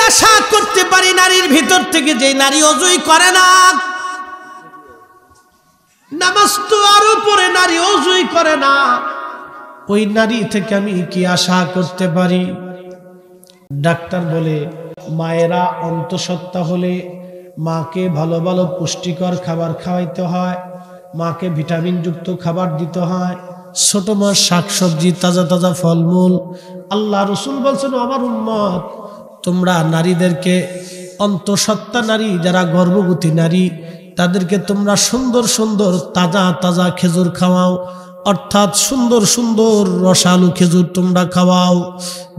আশা করতে পারি নারীর ভিতর থেকে যে নারী ওযুই করে না, নামাজ তো আরো পরে নারী ওযুই করে না, ওই নারী থেকে আমি কি আশা করতে পারি? ডাক্তার বলে মায়েরা অন্তঃসত্ত্বা হলে মাকে ভালো ভালো পুষ্টিকর খাবার খাওয়াইতে হয়, মাকে ভিটামিন যুক্ত খাবার দিতে হয়, ছোট মাছ শাকসবজি তাজা তাজা ফলমূল। আল্লাহ রাসূল বলছেন, আমার উম্মত তোমরা নারীদেরকে, অন্তঃসত্ত্বা নারী যারা গর্ভবতী নারী, তাদেরকে তোমরা সুন্দর সুন্দর তাজা তাজা খেজুর খাওয়াও, অর্থাৎ সুন্দর সুন্দর রসালো খেজুর তোমরা খাওয়াও।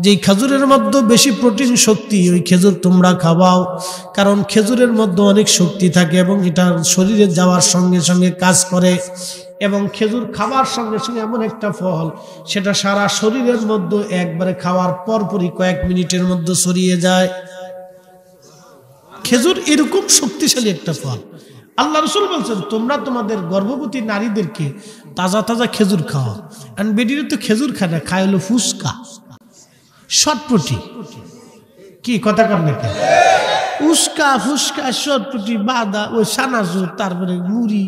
যেই খেজুরের মধ্যে বেশি প্রোটিন শক্তি ওই খেজুর তোমরা খাওয়াও, কারণ খেজুরের মধ্যে অনেক শক্তি থাকে এবং এটা শরীরে যাওয়ার সঙ্গে সঙ্গে কাজ করে। এবং খেজুর খাওয়ার সঙ্গে সঙ্গে এমন একটা ফল, সেটা সারা শরীরের মধ্যে একবারে খাওয়ার পরপরই কয়েক মিনিটের মধ্যে ছড়িয়ে যায়। খেজুর এরকম শক্তিশালী একটা ফল। আল্লাহ রাসূল বলছেন, তোমরা তোমাদের গর্ভবতী নারীদেরকে তাজা তাজা খেজুর খাওয়াও। আর বেডিরে তো খেজুর খায় না, খায় হলো ফুসকা, শটপটি। কি কথা কর না? উস্কা ফুসকা শটপটি বাদা, ওই সানাজুর, তারপরে মুড়ি,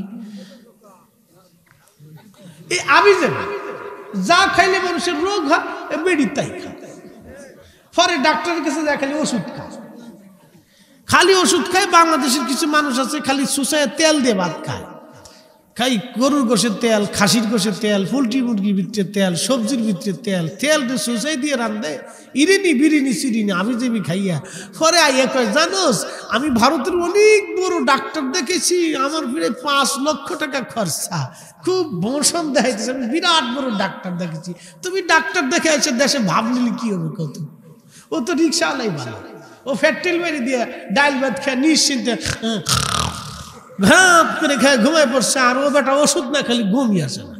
এই আমি যা খাইলে মানুষের রোগ হয়, বেডি তাই খায়। পরে ডাক্তারের কাছে যা খালি ওষুধ খায়, খালি ওষুধ খায়। বাংলাদেশের কিছু মানুষ আছে খালি সুসায় তেল দিয়ে ভাত খায়, খাই গরুর গোশের তেল, খাসির গোশের তেল, পোলট্রি মুরগির ভিতরে তেল, সবজির ভিতরে তেল, তেল দিয়ে সুসাই দিয়ে রান্ধে, ইরিনি বিরিনি সিরিনি আমি যেবি খাইয়া। পরে আইয়া কয়, জানোস আমি ভারতের অনেক বড় ডাক্তার দেখেছি, আমার ফিরে 5 লক্ষ টাকা খরচা, খুব বসন দেখাইতেছে, আমি বিরাট বড় ডাক্তার দেখেছি। তুমি ডাক্তার দেখে এসে দেশে ভাব নিলে কি হবে কত? ও তো রিক্সা আলাই ভালো, ও ফ্যাটেল মেরে দিয়ে ডাইল ভাত খেয়ে নিশ্চিন্তে ভাত করে খেয়ে ঘুমায় পড়ছে। আর ও বেটা ওষুধ না খালি ঘুমিয়ে আসে না।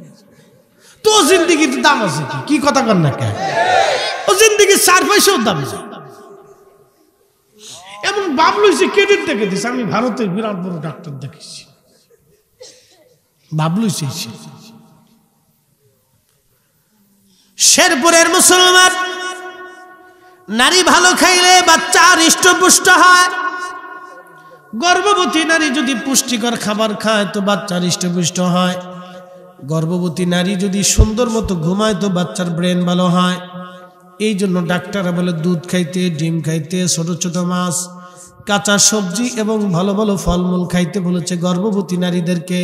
তো জিন্দিগির দাম আছে কি কথা কর না কে? ও জিন্দিগির 4 পয়সাও দাম আছে। এমন বাবলুইছে ক্রেডিট দেখে দিস, আমি ভারতের বিরাট বড় ডাক্তার দেখেছি, বাবলুইছে। শেরপুরের মুসলমান নারী ভালো খাইলে বাচ্চা হৃষ্টপুষ্ট হয়। গর্ভবতী নারী যদি পুষ্টিকর খাবার খায় তো বাচ্চা হৃষ্টপুষ্ট হয়। গর্ভবতী নারী যদি সুন্দর মতো ঘুমায় তো বাচ্চার ব্রেন ভালো হয়। এই জন্য ডাক্তাররা বলে দুধ খাইতে, ডিম খাইতে, ছোট ছোট মাছ, কাঁচা সবজি এবং ভালো ভালো ফলমূল খাইতে বলেছে গর্ভবতী নারীদেরকে।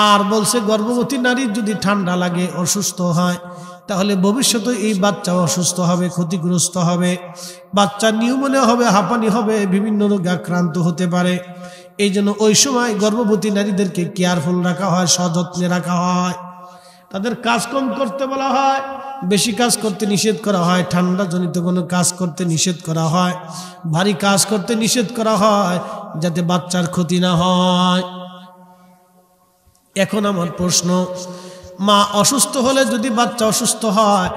আর বলছে গর্ভবতী নারীর যদি ঠান্ডা লাগে, অসুস্থ হয়, তাহলে ভবিষ্যতে এই বাচ্চা অসুস্থ হবে, ক্ষতিগ্রস্ত হবে, বাচ্চা নিউমোনিয়া হবে, হাঁপানি হবে, বিভিন্ন রোগে আক্রান্ত হতে পারে। এই জন্য ওই সময় গর্ভবতী নারীদেরকে কেয়ারফুল রাখা হয়, সযত্নে রাখা হয়। তাদের কাজ কম করতে বলা হয়, বেশি কাজ করতে নিষেধ করা হয়, ঠান্ডা জনিত কোনো কাজ করতে নিষেধ করা হয়, ভারী কাজ করতে নিষেধ করা হয়, যাতে বাচ্চার ক্ষতি না হয়। এখন আমার প্রশ্ন, মা অসুস্থ হলে যদি বাচ্চা অসুস্থ হয়,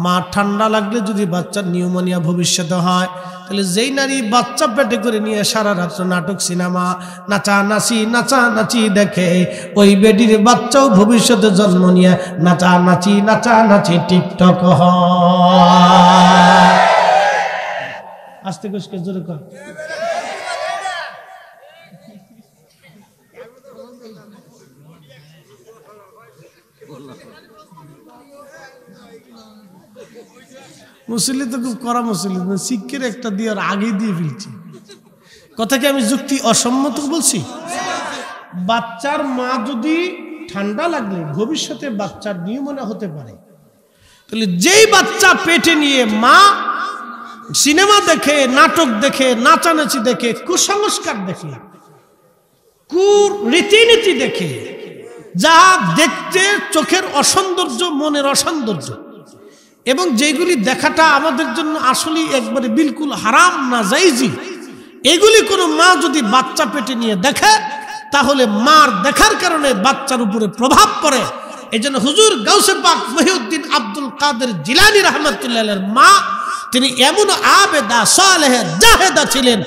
মা ঠান্ডা লাগলে যদি বাচ্চার নিউমোনিয়া ভবিষ্যতে হয়, তাহলে যেই নারী বাচ্চা পেটে করে নিয়ে সারা রাত্র নাটক সিনেমা নাচানাচি দেখে, ওই বেডির বাচ্চাও ভবিষ্যতে জন্ম নিয়ে নাচানাচি টিকটক হয়। আস্তে করে জোরে কর। মুসল্লি তো খুব কড়া মুসল্লি, শিক্ষের একটা দিয়ে আর আগে দিয়ে ফেলছি। কথা কি আমি যুক্তি অসম্মত বলছি? বাচ্চার মা যদি ঠান্ডা লাগলে ভবিষ্যতে বাচ্চার নিউমোনিয়া হতে পারে, তাহলে যেই বাচ্চা পেটে নিয়ে মা সিনেমা দেখে, নাটক দেখে, নাচানাচি দেখে, কুসংস্কার দেখে, রীতিনীতি দেখে, যা দেখতে চোখের অসৌন্দর্য, মনের অসৌন্দর্য, এবং যেগুলি দেখাটা আমাদের জন্য আসলে একবারে বিলকুল হারাম না জায়েজি, এগুলি কোনো মা যদি বাচ্চা পেটে নিয়ে দেখে, তাহলে মার দেখার কারণে বাচ্চার উপরে প্রভাব পড়ে। এই জন্য হুজুর গাউসে পাক মহিউদ্দিন আব্দুল কাদের জিলানী রাহমাতুল্লাহির মা, তিনি এমন আবেদা সালেহা জাহেদা ছিলেন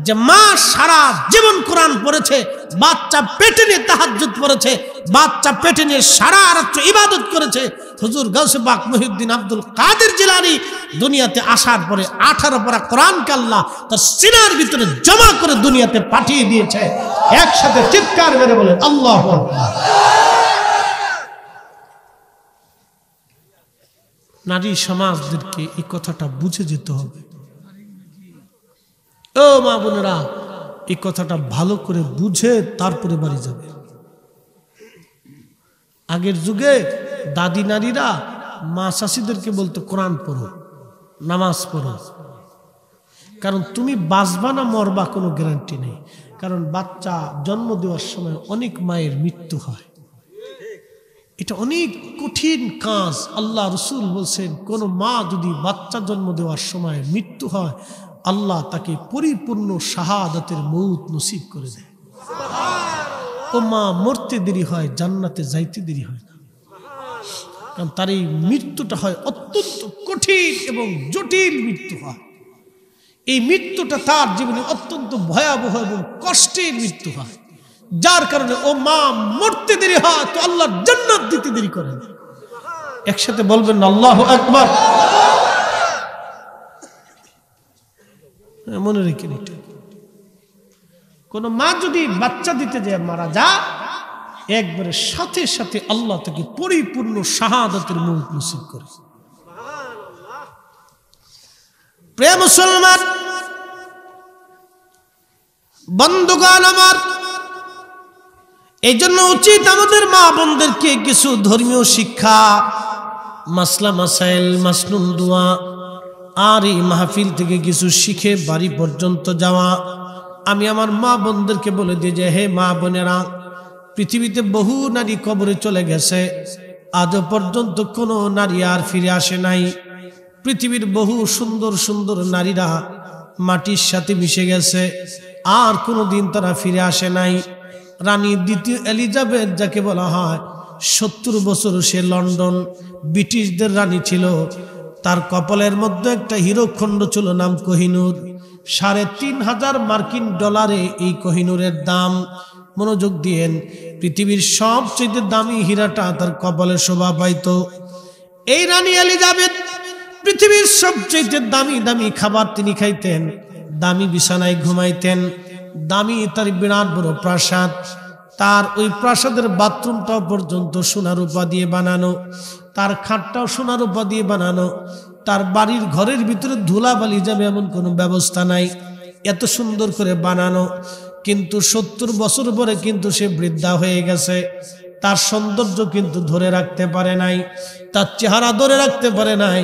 যে মা সারা জীবন কোরআন পড়েছে, বাচ্চা পেটে নিয়ে তাহাজ্জুদ পড়েছে, বাচ্চা পেটে নিয়ে সারা রাত ইবাদত করেছে, হুজুর গাউসে পাক মহিউদ্দিন আব্দুল কাদের জিলানী দুনিয়াতে আসার পরে 18 পারা কোরআনকে আল্লাহ তার সিনার ভিতরে জমা করে দুনিয়াতে পাঠিয়ে দিয়েছে। একসাথে চিৎকার মেরে বলেন আল্লাহু আকবার। নারী সমাজদেরকে এই কথাটা বুঝে যেতে হবে। ও মা বোনেরা, এই কথাটা ভালো করে বুঝে তারপরে বাড়ি যাবে। আগের যুগে দাদি নারীরা মা চাষিদেরকে বলতো কোরআন পড়ো, নামাজ পড়ো, কারণ তুমি বাঁচবা না মরবা কোনো গ্যারান্টি নেই। কারণ বাচ্চা জন্ম দেওয়ার সময় অনেক মায়ের মৃত্যু হয়, এটা অনেক কঠিন কাজ। আল্লাহ রসুল বলছেন কোন মা যদি বাচ্চা জন্ম দেওয়ার সময় মৃত্যু হয়, আল্লাহ তাকে পরিপূর্ণ শাহাদাতের মউত নসিব করে দেয়। ও মা মরতে দেরি হয়, জান্নাতে যাইতে দেরি হয় না, কারণ তার এই মৃত্যুটা হয় অত্যন্ত কঠিন এবং জটিল মৃত্যু হয়। এই মৃত্যুটা তার জীবনে অত্যন্ত ভয়াবহ এবং কষ্টের মৃত্যু হয়, যার কারণে ও মা মরতে দেরি হয় তো আল্লাহ জান্নাত দিতে দেরি করে না। একসাথে বলবেন আল্লাহু আকবার। মনে রেখে নিতে, কোন মা যদি বাচ্চা দিতে যায় মারা যায়, একবারে সাথে সাথে আল্লাহ তাকে পরিপূর্ণ শাহাদাতের মউত নসিব করে। প্রিয় মুসলমান বন্ধুগণ আমার, এই জন্য উচিত আমাদের মা বোনদেরকে কিছু ধর্মীয় শিক্ষা, মাসলা মাসাইল, মাসনুন দোয়া আর এই মাহফিল থেকে কিছু শিখে বাড়ি পর্যন্ত যাওয়া। আমি আমার মা বোনদেরকে বলে দিই যে হে মা বোনেরা, পৃথিবীতে বহু নারী কবরে চলে গেছে, আজও পর্যন্ত কোনো নারী আর ফিরে আসে নাই। পৃথিবীর বহু সুন্দর সুন্দর নারীরা মাটির সাথে মিশে গেছে, আর কোনোদিন তারা ফিরে আসে নাই। রানী দ্বিতীয় এলিজাবেথ, যাকে বলা হয় 70 বছর সে লন্ডন ব্রিটিশদের রানী ছিল, তার কপালের মধ্যে একটা হীরকখণ্ড ছিল, নাম কোহিনূর। ৩,৫০০ মার্কিন ডলারে এই কোহিনূরের দাম। মনোযোগ দিয়েন, পৃথিবীর সবচেয়ে দামি হীরাটা তার কপালে শোভা পাইত। এই রানী এলিজাবেথ পৃথিবীর সবচেয়ে দামি দামি খাবার তিনি খাইতেন, দামি বিছানায় ঘুমাইতেন, দামি তার বিরাট বড় প্রাসাদ, তার ওই প্রাসাদের বাথরুমটাও পর্যন্ত সোনা রূপা দিয়ে বানানো, তার খাটটাও সোনা রূপা দিয়ে বানানো, তার বাড়ির ঘরের ভিতরে ধুলাবালি যাবে এমন কোনো ব্যবস্থা নাই, এত সুন্দর করে বানানো। কিন্তু 70 বছর পরে কিন্তু সে বৃদ্ধা হয়ে গেছে, তার সৌন্দর্য কিন্তু ধরে রাখতে পারে নাই, তার চেহারা ধরে রাখতে পারে নাই,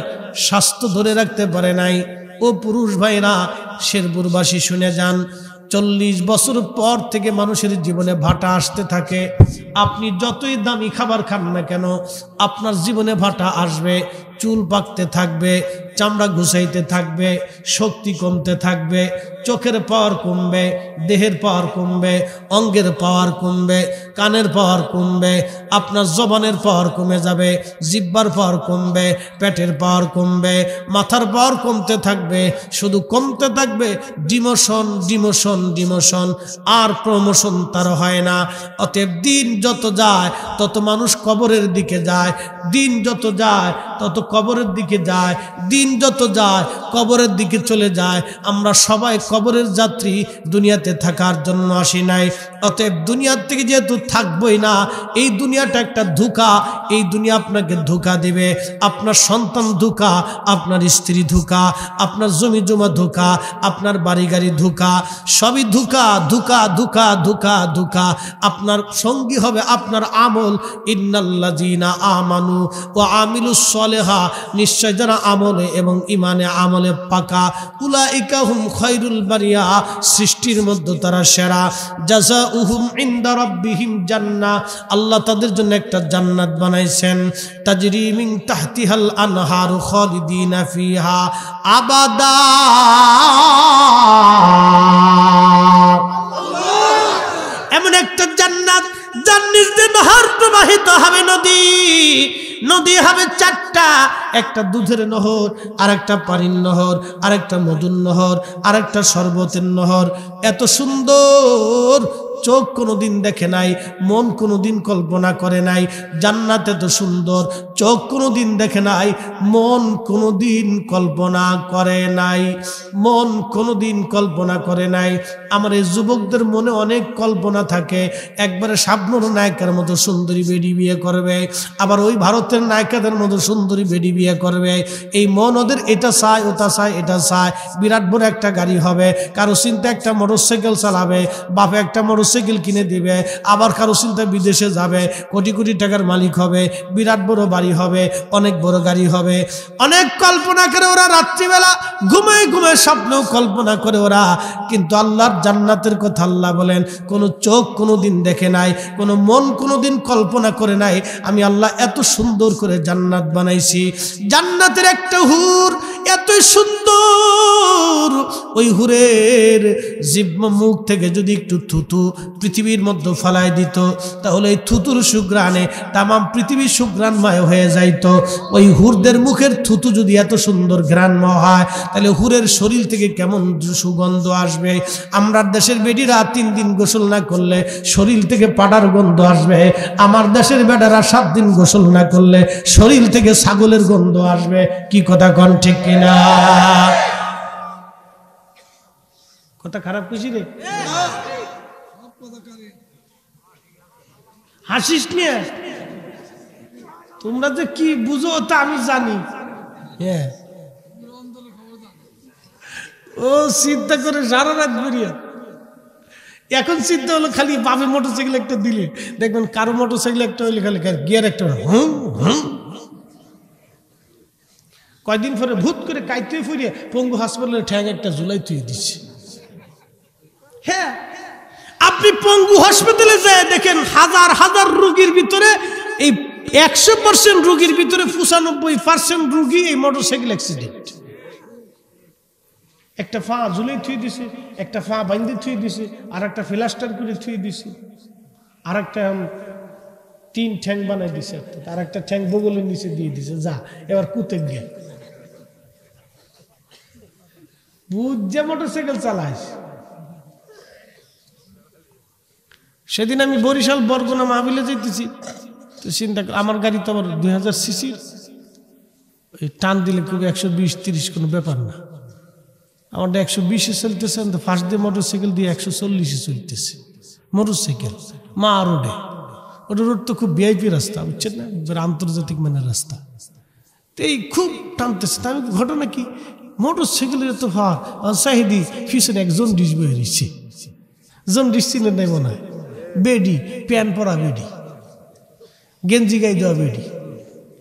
স্বাস্থ্য ধরে রাখতে পারে নাই। ও পুরুষ ভাইরা, শেরপুরবাসী শুনে যান, 40 বছর পর থেকে মানুষের জীবনে ভাটা আসতে থাকে। আপনি যতই দামি খাবার খান না কেন, আপনার জীবনে ভাটা আসবে, চুল পাকতে থাকবে, চামড়া ঘুষাইতে থাকবে, শক্তি কমতে থাকবে, চোখের পাওয়ার কমবে, দেহের পাওয়ার কমবে, অঙ্গের পাওয়ার কমবে, কানের পাওয়ার কমবে, আপনার জবানের পাওয়ার কমে যাবে, জিহ্বার পাওয়ার কমবে, পেটের পাওয়ার কমবে, মাথার পাওয়ার কমতে থাকবে, শুধু কমতে থাকবে। ডিমোশন ডিমোশন ডিমোশন, আর প্রমোশন তার হয় না। অতএব দিন যত যায় তত মানুষ কবরের দিকে যায়, দিন যত যায় তত কবরের দিকে যায়, দিন যত যায় কবরের দিকে চলে যায়। আমরা সবাই কবরের যাত্রী, দুনিয়াতে থাকার জন্য আসি নাই। অতএব দুনিয়ার থেকে যেহেতু থাকবই না, এই দুনিয়াটা একটা ধোঁকা, এই দুনিয়া আপনাকে ধোঁকা দিবে। আপনার সন্তান ধোঁকা, আপনার স্ত্রী ধোঁকা, আপনার জমি জমা ধোঁকা, আপনার বাড়ি গাড়ি ধোঁকা, সবই ধোঁকা ধোঁকা ধোঁকা ধোঁকা ধোঁকা। আপনার সঙ্গী হবে আপনার আমল। ইন্নাল্লাযীনা আমানু ওয়া আমিলুস সলিহা, নিশ্চয় যারা আমলে এবং ইমানে আমলে পাকা, উলাইকা হুম খায়রুল বারিয়া, সৃষ্টির মধ্যে তারা সেরা। জাযাউহুম ইনদা রাব্বিহিম জান্নাহ, আল্লাহ তাদের জন্য একটা জান্নাত বানাইছেন। তাজরি মিন তাহতিহাল আনহারু খালিদিনা ফিহা আবাদা। এমন একটা জান্নাত যার নিচ দিয়ে নহর প্রবাহিত হবে, নদী নদী হবে 4টা, একটা দুধের নহর, আর একটা পানির নহর, আর একটা মধুর নহর, আর একটা শরবতের নহর। এত সুন্দর চোখ কোনোদিন দেখে নাই, মন কোনোদিন কল্পনা করে নাই। জান্নাত এত সুন্দর, চোখ কোনোদিন দেখে নাই, মন কোনোদিন কল্পনা করে নাই, মন কোনোদিন কল্পনা করে নাই। আমার এই যুবকদের মনে অনেক কল্পনা থাকে, একবারে শাবনূর নায়িকার মতো সুন্দরী বেডি বিয়ে করবে, আবার ওই ভারতের নায়িকাদের মতো সুন্দরী বেডি বিয়ে করবে। এই মন ওদের এটা চায়, ওটা চায়, এটা চায়। বিরাট বড় একটা গাড়ি হবে, কারো চিন্তা একটা মোটরসাইকেল চালাবে, বাপে একটা মোটরসাইকেল কিনে দিবে, আবার কারো চিন্তা বিদেশে যাবে, কোটি কোটি টাকার মালিক হবে, বিরাট বড় বাড়ি হবে, অনেক বড় গাড়ি হবে। অনেক কল্পনা করে ওরা, রাত্রিবেলা ঘুমায় ঘুমায় স্বপ্নেও কল্পনা করে ওরা। কিন্তু আল্লাহর জান্নাতের কথা আল্লাহ বলেন, কোনো চোখ কোনোদিন দেখে নাই, কোনো মন কোনোদিন কল্পনা করে নাই। আমি আল্লাহ এত সুন্দর করে জান্নাত বানাইছি। জান্নাতের একটা হুর এতই সুন্দর, ওই হুরের জিহ্বা মুখ থেকে যদি একটু থুতু পৃথিবীর মধ্যে ফালাই দিত, তাহলে এই থুতুর সুঘ্রাণে তামাম পৃথিবীর সুঘ্রাণময় হয়ে যাইত। ওই হুরদের মুখের থুতু যদি এত সুন্দর ঘ্রাণময় হয়, তাহলে হুরের শরীর থেকে কেমন সুগন্ধ আসবে। আমরা দেশের বেডিরা 3 দিন গোসল না করলে শরীর থেকে পাটার গন্ধ আসবে। আমার দেশের বেডারা 7 দিন গোসল না করলে শরীর থেকে ছাগলের গন্ধ আসবে। কি কথা কন ঠিক কিনা? কথা খারাপ কিছু রে? হাসিস নিয়ে তোমরা যে কি বুঝো তা আমি জানি। ও চিন্তা করে সারা রাত বেরিয়ে, এখন চিন্তা হলো খালি বাপে মোটরসাইকেল একটা দিলে দেখবেন, কারো মোটরসাইকেল একটা হইলে খালি গিয়ার একটা হুম হুম। কয়দিন পরে ভূত করে কাইতে ফুরিয়ে পঙ্গু হাসপাতালে ঠ্যাং একটা জুলাই তুই দিচ্ছে। হ্যাঁ, আপনি পঙ্গু হাসপাতালে যায় দেখেন, হাজার হাজার রোগীর ভিতরে এই 100% রোগীর ভিতরে 95% রোগী এই মোটরসাইকেল অ্যাক্সিডেন্ট। একটা ফা ঝুলে থুই দিছে, একটা ফা বাইন্দে থুই দিছে, আর একটা ফ্লাস্টার করে থুই দিছে, আর একটা 3 ঠ্যাং বানাই দিছে, আর একটা ঠ্যাং বগলের নিচে দিয়ে দিছে। যা এবার কুতে গিয়ে বুঝে মোটরসাইকেল চালাইস। সেদিন আমি বরিশাল বরগুনা মাহবিলে যেতেছি, তো চিন্তা আমার গাড়ি তো আবার 2000 সিসির, টান দিলে খুব 120-30 কোনো ব্যাপার না। আমারটা 120-এ চলতেছে, ফার্স্ট দিয়ে মোটরসাইকেল দিয়ে 140-এ চলতেছে মোটরসাইকেল মা রোডে। ওটা রোড তো খুব ভিআইপি রাস্তা, বুঝছেন না, আন্তর্জাতিক মানের রাস্তা। তো এই খুব টানতেছে। আমি ঘটনা কি, মোটরসাইকেলের তো সাহেদি পিছনে একজন ডিস বয়ে দিচ্ছে, জন ডিস চিনে নেই মনে হয়, বেডি প্যান পরা বেডি, গেঞ্জি গাই দেওয়া বেডি।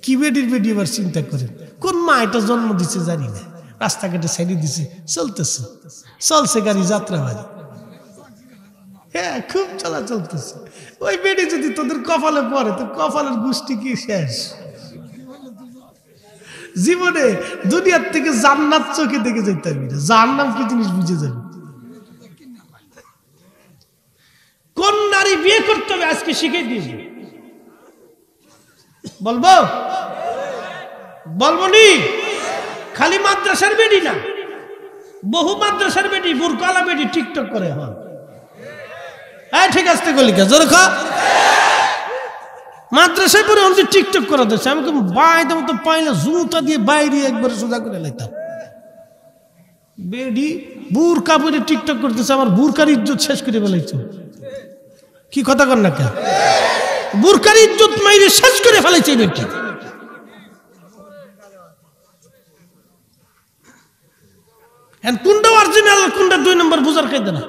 কি বেডির বেডি এবার চিন্তা করেন, কোন মা এটা জন্ম দিচ্ছে জানি না, রাস্তাঘাটে সাইডে দিছে, চলতেছে, চলছে গাড়ি যাত্রাবাড়ি। হ্যাঁ, খুব চলা চলতেছে। ওই বেডি যদি তোদের কপালে পড়ে তো কপালের গোষ্ঠী কি শেষ। জীবনে দুনিয়ার থেকে জান্নাত চোখে দেখে যেতে পারবি না, জান্নাত কি জিনিস বুঝে যাবি। কোন নারী বিয়ে করতে হবে আজকে শিখিয়ে দিয়েছি, বলবো বলবো নি? খালি মাদ্রাসার বেডি না, বহু মাদ্রাসার বেডি, বুরকালা বেডি টিকটক করে। হ্যাঁ ঠিক আছে, গলিকা জোর খা মাদ্রাসায় পরে আমাদের টিকটক করা দিচ্ছে। আমি বাইরে মতো পাই না, জুতা দিয়ে বাইরে একবারে সোজা করে লাইতাম। বেডি বুরকা পরে টিকটক করতেছে, আমার বুরকার ইজ্জত শেষ করে ফেলাইছো। কি কথা কর না কেন? বুরকার ইজ্জত মাইরে শেষ করে ফেলাইছে বেটি। কোনটা অরিজিনাল কোনটা 2 নম্বর বুঝার খাইতে না।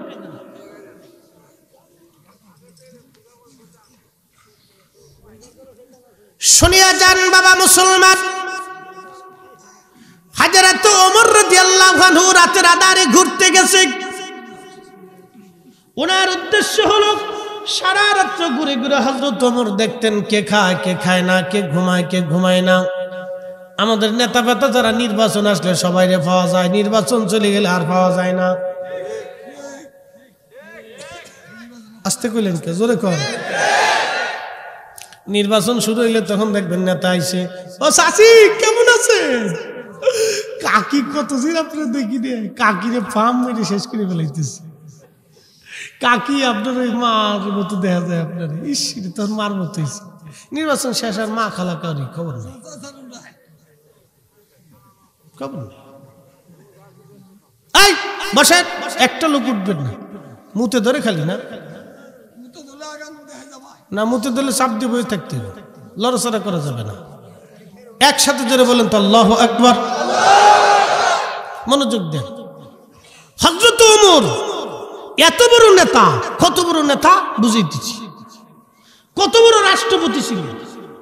শুনিয়া যান বাবা মুসলমান, হযরত ওমর রাদিয়াল্লাহু আনহু রাতের আধারে ঘুরতে গেছে। ওনার উদ্দেশ্য হলো সারা রাত ঘুরে ঘুরে হযরত ওমর দেখতেন কে খায় কে খায় না, কে ঘুমায় কে ঘুমায় না। আমাদের নেতা ফেতা যারা নির্বাচন আসলে সবাইরে পাওয়া যায়, নির্বাচন চলে গেলে আর পাওয়া যায় না। আস্তে কইলেন কে, জোরে কর। নির্বাচন শুরু হইলে তখন দেখবেন নেতা আইছে, ও চাচি কেমন আছে? কাকি কতদিন আপনার দেখি রে, কাকিরে ফার্ম মেরে শেষ করে ফেলাইতেছে। কাকি আপনার ওই মার মতো দেখা যায় আপনার, ইস তোর মার মতো হয়েছে। নির্বাচন শেষ আর মা খালা কারি খবর নেই, খবর নেই। এই বসেন, একটা লোক উঠবেন না, মুতে ধরে খালি না, না মুতে ধরলে চাপ দিয়ে বসে থাকতে হবে, লড়াচড়া করা যাবে না। একসাথে জোরে বলেন তো আল্লাহু আকবার। মনোযোগ দেন। হযরত ওমর এত বড় নেতা, কত বড় নেতা বুঝাইতেছি, কত বড় রাষ্ট্রপতি ছিল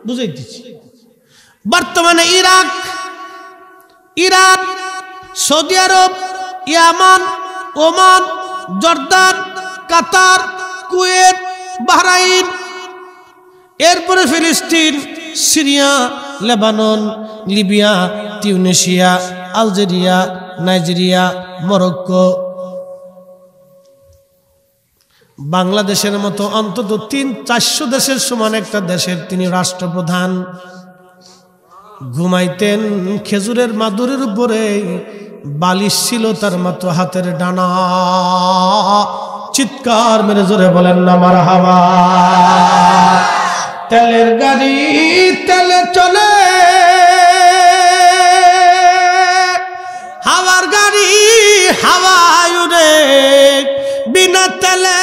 বুঝাইতেছি। বর্তমানে ইরাক, সৌদি আরব, ইয়ামান, ওমান, জর্দান, কাতার, কুয়েত, বাহরাইন, এরপরে ফিলিস্তিন, Syria, Lebanon, Libya, Tunisia, Algeria, Nigeria, Morocco, বাংলাদেশের মতো অন্তত 300-400 দেশের সমান একটা দেশের তিনি রাষ্ট্রপ্রধান। ঘুমাইতেন খেজুরের মাদুরের উপরে, বালিশ ছিল তার মাত্র হাতের ডানা। চিৎকার মেরে জোরে বলেন না মারহাবা। তেলের গাড়ি তেলে চলে, হাওয়ার গাড়ি হাওয়ায় উড়ে, বিনা তেলে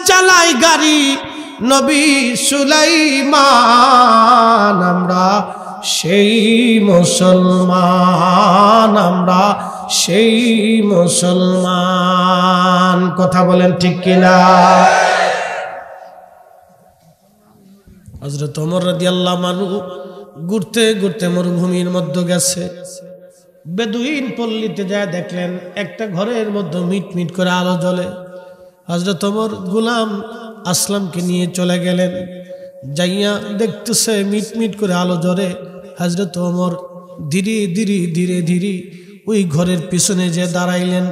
চালাই গাড়ি নবী সুলাইমান। আমরা সেই মুসলমান, আমরা সেই মুসলমান। কথা বলেন ঠিক কিনা? হযরত ওমর রাদিয়াল্লাহু আনহু ঘুরতে ঘুরতে মরুভূমির মধ্যে গেছে। বেদুইন পল্লীতে যায় দেখলেন একটা ঘরের মধ্যে মিটমিট করে আলো জ্বলে। হযরত ওমর গোলাম আসলামকে নিয়ে চলে গেলেন, যাইয়া দেখতেছে মিটমিট করে আলো জ্বলে। হযরত ওমর ধীরে ধীরে ধীরে ধীরে ওই ঘরের পিছনে যে দাঁড়াইলেন।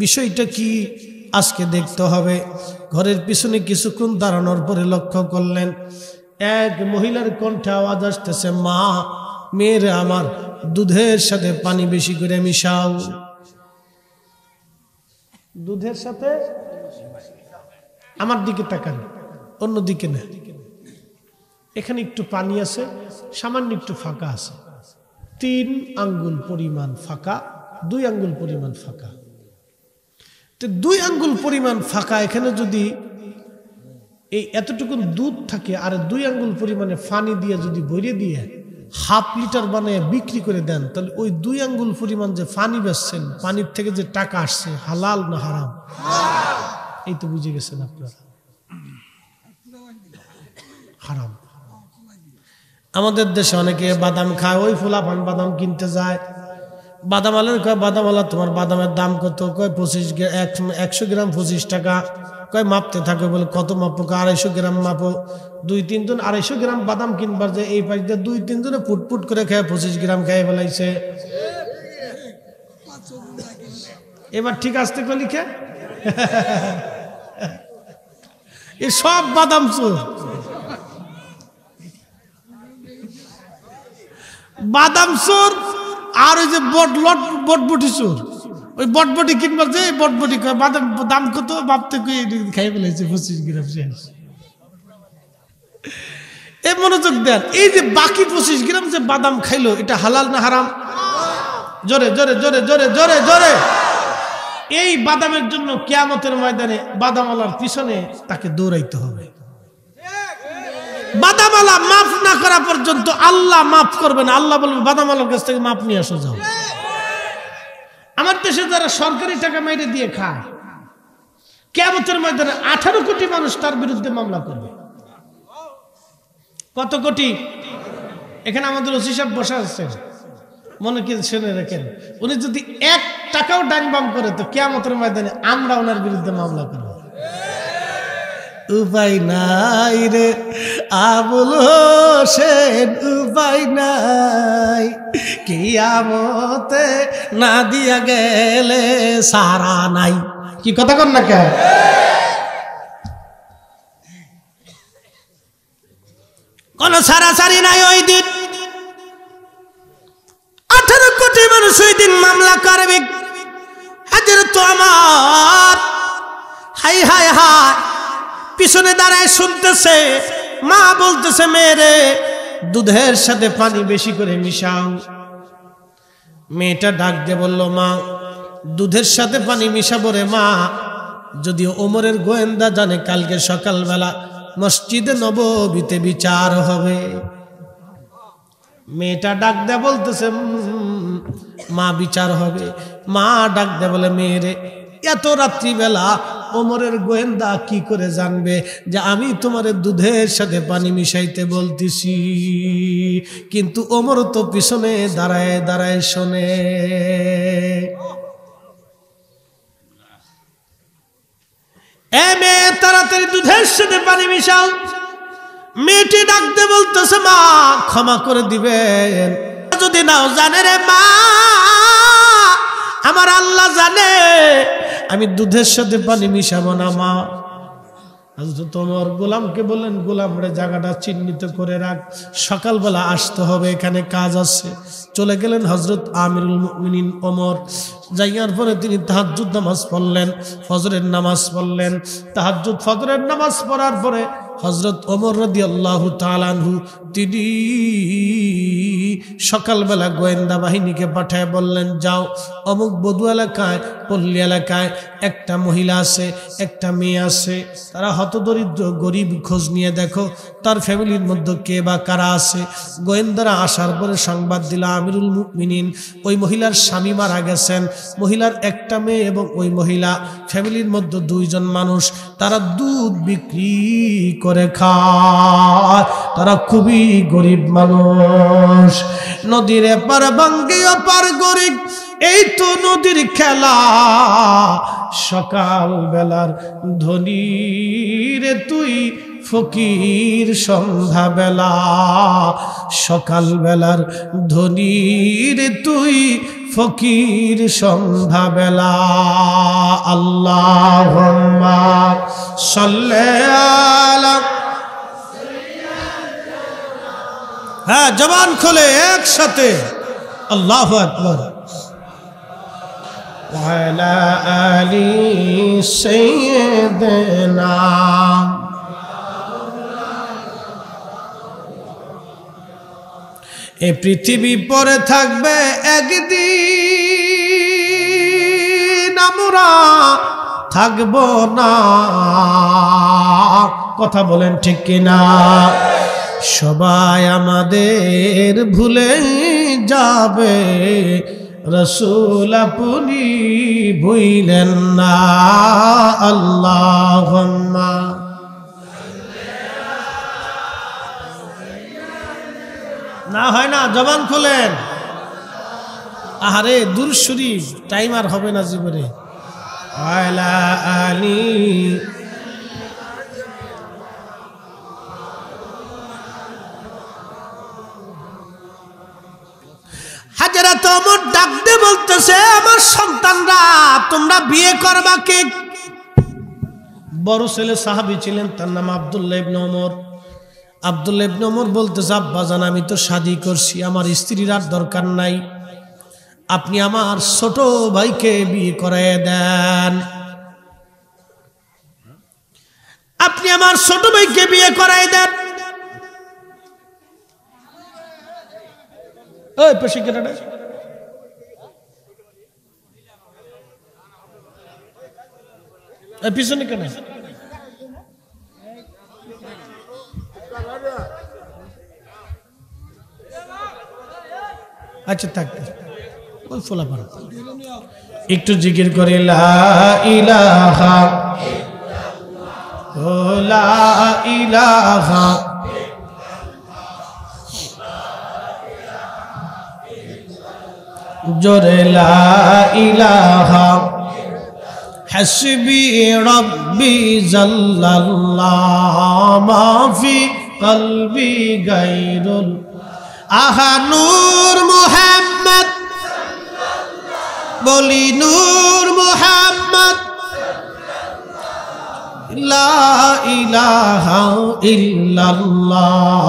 বিষয়টা কি আজকে দেখতে হবে। ঘরের পিছনে কিছুক্ষণ দাঁড়ানোর পরে লক্ষ্য করলেন এক মহিলার কণ্ঠে আওয়াজ আসতেছে, মা, মেয়েরে আমার দুধের সাথে পানি বেশি করে মিশাও। দুধের সাথে, আমার দিকে তাকান, অন্য দিকে না। এখানে একটু পানি আছে, সামান্য একটু ফাঁকা আছে, 3 আঙ্গুল পরিমাণ ফাঁকা, 2 আঙ্গুল পরিমাণ ফাঁকা। তো 2 আঙ্গুল পরিমাণ ফাঁকা এখানে যদি এই এতটুকু দুধ থাকে আর 2 আঙ্গুল পরিমাণে পানি দিয়ে যদি ভরে দিয়ে 1/2 লিটার বানিয়ে বিক্রি করে দেন, তাহলে ওই 2 আঙ্গুল পরিমাণ যে পানি বেচছেন, পানির থেকে যে টাকা আসছে হালাল না হারাম? এই তো বুঝে গেছেন আপনারা, হারাম। আমাদের দেশে অনেকে বাদাম খায়, ওই ফুলাফান বাদাম কিনতে যায়, বাদাম আলার কয় বাদাম আলা তোমার বাদামের দাম কত? কয় 100 গ্রাম 25 টাকা। কয় মাপতে থাকে, বলে কত মাপো? 250 গ্রাম মাপো। 2-3 জন 250 গ্রাম বাদাম কিনবার যে এই পাশ দিয়ে 2-3 জনে ফুটফুট করে খেয়ে 25 গ্রাম খেয়ে ফেলাইছে। এবার ঠিক আসতে কলি খে এ সব বাদাম চোর, বাদাম চোর। আর ওই যে বটবটি চোর, ওই বটবটি কিনবার যে বটবটি বাদাম দাম কত ভাবতে খাই ফেলাইছে 25 গ্রাম শেষ। এই মনোযোগ দেন, এই যে বাকি 25 গ্রাম যে বাদাম খাইলো, এটা হালাল না হারাম? জোরে জোরে জোরে জোরে জোরে জোরে। এই বাদামের জন্য কিয়ামতের ময়দানে বাদামওয়ালার পিছনে তাকে দৌড়াইতে হবে। বাদামওয়ালা মাফ না করা পর্যন্ত আল্লাহ মাফ করবে না। আল্লাহ বলবে বাদামওয়ালার কাছ থেকে মাফ নিয়ে আসো, যাও। আমার দেশে যারা সরকারি টাকা মেরে দিয়ে খায়, কিয়ামতের ময়দানে 18 কোটি মানুষ তার বিরুদ্ধে মামলা করবে। কত কোটি? এখানে আমাদের ওসি সাহেব বসা আছেন, মনে কি শুনে রাখেন, উনি যদি 1 টাকাও ডাইন বাম করে তো কিয়ামতের ময়দানে আমরা ওনার বিরুদ্ধে মামলা করব। উপায় নাই রে আবুল হোসেন, উপায় নাই, কিয়ামতে না দিয়া গেলে সারা নাই। কি কথা কর না কে? কোন সারাসারি নাই ওই দিন। 18 কোটি মানুষ ওই দিন মামলা করবে। হাজির তো আমার হাই হাই পিছনে দাঁড়ায় শুনতেছে। মা বলতেছে, মেয়েরে দুধের সাথে পানি বেশি করে মিশাও। মেয়েটা ডাক দিয়ে বলল, মা দুধের সাথে পানি মিশাবো রে মা, যদিও ওমরের গোয়েন্দা জানে কালকে সকালবেলা মসজিদে নববীতে বিচার হবে। মেয়েটা ডাক দেয়া বলতেছে, মা বিচার হবে। মা ডাক দেয়া বলে, মেয়েরে এত রাত্রিবেলা ওমরের গোয়েন্দা কি করে জানবে যে আমি তোমারে দুধের সাথে পানি মিশাইতে বলতেছি? কিন্তু ওমর তো পিছনে দাঁড়ায় দাঁড়ায় শোনে। এ মেয়ে তাড়াতাড়ি দুধের সাথে পানি মিশাও। মেয়েটি ডাকতে বলতেছে, মা ক্ষমা করে দিবেন, যদি নাও জানে রে মা, আমার আল্লাহ জানে আমি দুধের সাথে পানি মিশাবো না মা। তোমার গোলামকে বললেন, গোলাম রে জায়গাটা চিহ্নিত করে রাখ, সকালবেলা আসতে হবে, এখানে কাজ আছে। চলে গেলেন হযরত আমিরুল মুমিনিন ওমর। যাইয়ার পরে তিনি তাহাজ্জুদ নামাজ পড়লেন, ফজরের নামাজ পড়লেন। তাহাজ্জুদ ফজরের নামাজ পড়ার পরে হযরত ওমর রাদিয়াল্লাহু তাআলা আনহু তিনি সকালবেলা গোয়েন্দা বাহিনীকে পাঠায় বললেন, যাও অমুক বধু এলাকায়, পল্লী এলাকায় একটা মহিলা আছে, একটা মেয়ে আছে, তারা হতদরিদ্র গরিব, খোঁজ নিয়ে দেখো তার ফ্যামিলির মধ্যে কে বা কারা আছে। গোয়েন্দারা আসার পরে সংবাদ দিল, আমিরুল মুমিনিন ওই মহিলার স্বামী মারা গেছেন, মহিলার একটা মেয়ে এবং ওই মহিলা ফ্যামিলির মধ্যে দুইজন মানুষ, তারা দুধ বিক্রি করে খায়, তারা খুবই গরিব মানুষ। নদীর এপার ভাঙ্গে ওপার গরিব, এই তো নদীর খেলা। সকাল বেলার ধনী রে তুই ফকির সন্ধ্যা বেলা, সকাল বেলার ধনী রে তুই ফকির সন্ধ্যা বেলা। আল্লাহুম্মা সাল্লি আলা, হ্যাঁ জবান খুলে একসাথে আল্লাহু আকবার। ওয়া আলা আলি সাইয়্যিদিনা, এই পৃথিবী পরে থাকবে একদিন, আমরা থাকব না। কথা বলেন ঠিক কিনা? সবাই আমাদের ভুলে যাবে, রাসূল আপনি ভুইলেন না। আল্লাহুম্মা, না হয় না, জবান খোলেন। আহারে দুরূদ শরীফ টাইম আর হবে না জীবনে। আলা আলি, হাজেরা তো ওমর ডাক দিয়ে বলতেছে, আমার সন্তানরা তোমরা বিয়ে করবা কে? বড় ছেলে সাহাবী ছিলেন, তার নাম আব্দুল্লাহ ইবনে ওমর। আব্দুল্লাহ ইবনে ওমর বলতেছে, আব্বাজান আমি তো শাদী করছি, আমার স্ত্রীর আর দরকার নাই, আপনি আমার ছোট ভাইকে বিয়ে করায় দেন, আপনি আমার ছোট ভাইকে বিয়ে করায় দেন। ওই পেশি কেটে পিছনে কেন? আচ্ছা থাক, ওই ফোলা পার একটু জিকির করে, লা ইলাহা ইল্লাল্লাহ, লা ইলাহা জোরে, লা ইলাহা হাসবি রব্বি জাল্লাল্লাহ মাফি কলবি গায়রুল, আহা নূর মুহাম্মদ, বলি নূর মুহাম্মদ, লা ইলাহা ইল্লাল্লাহ,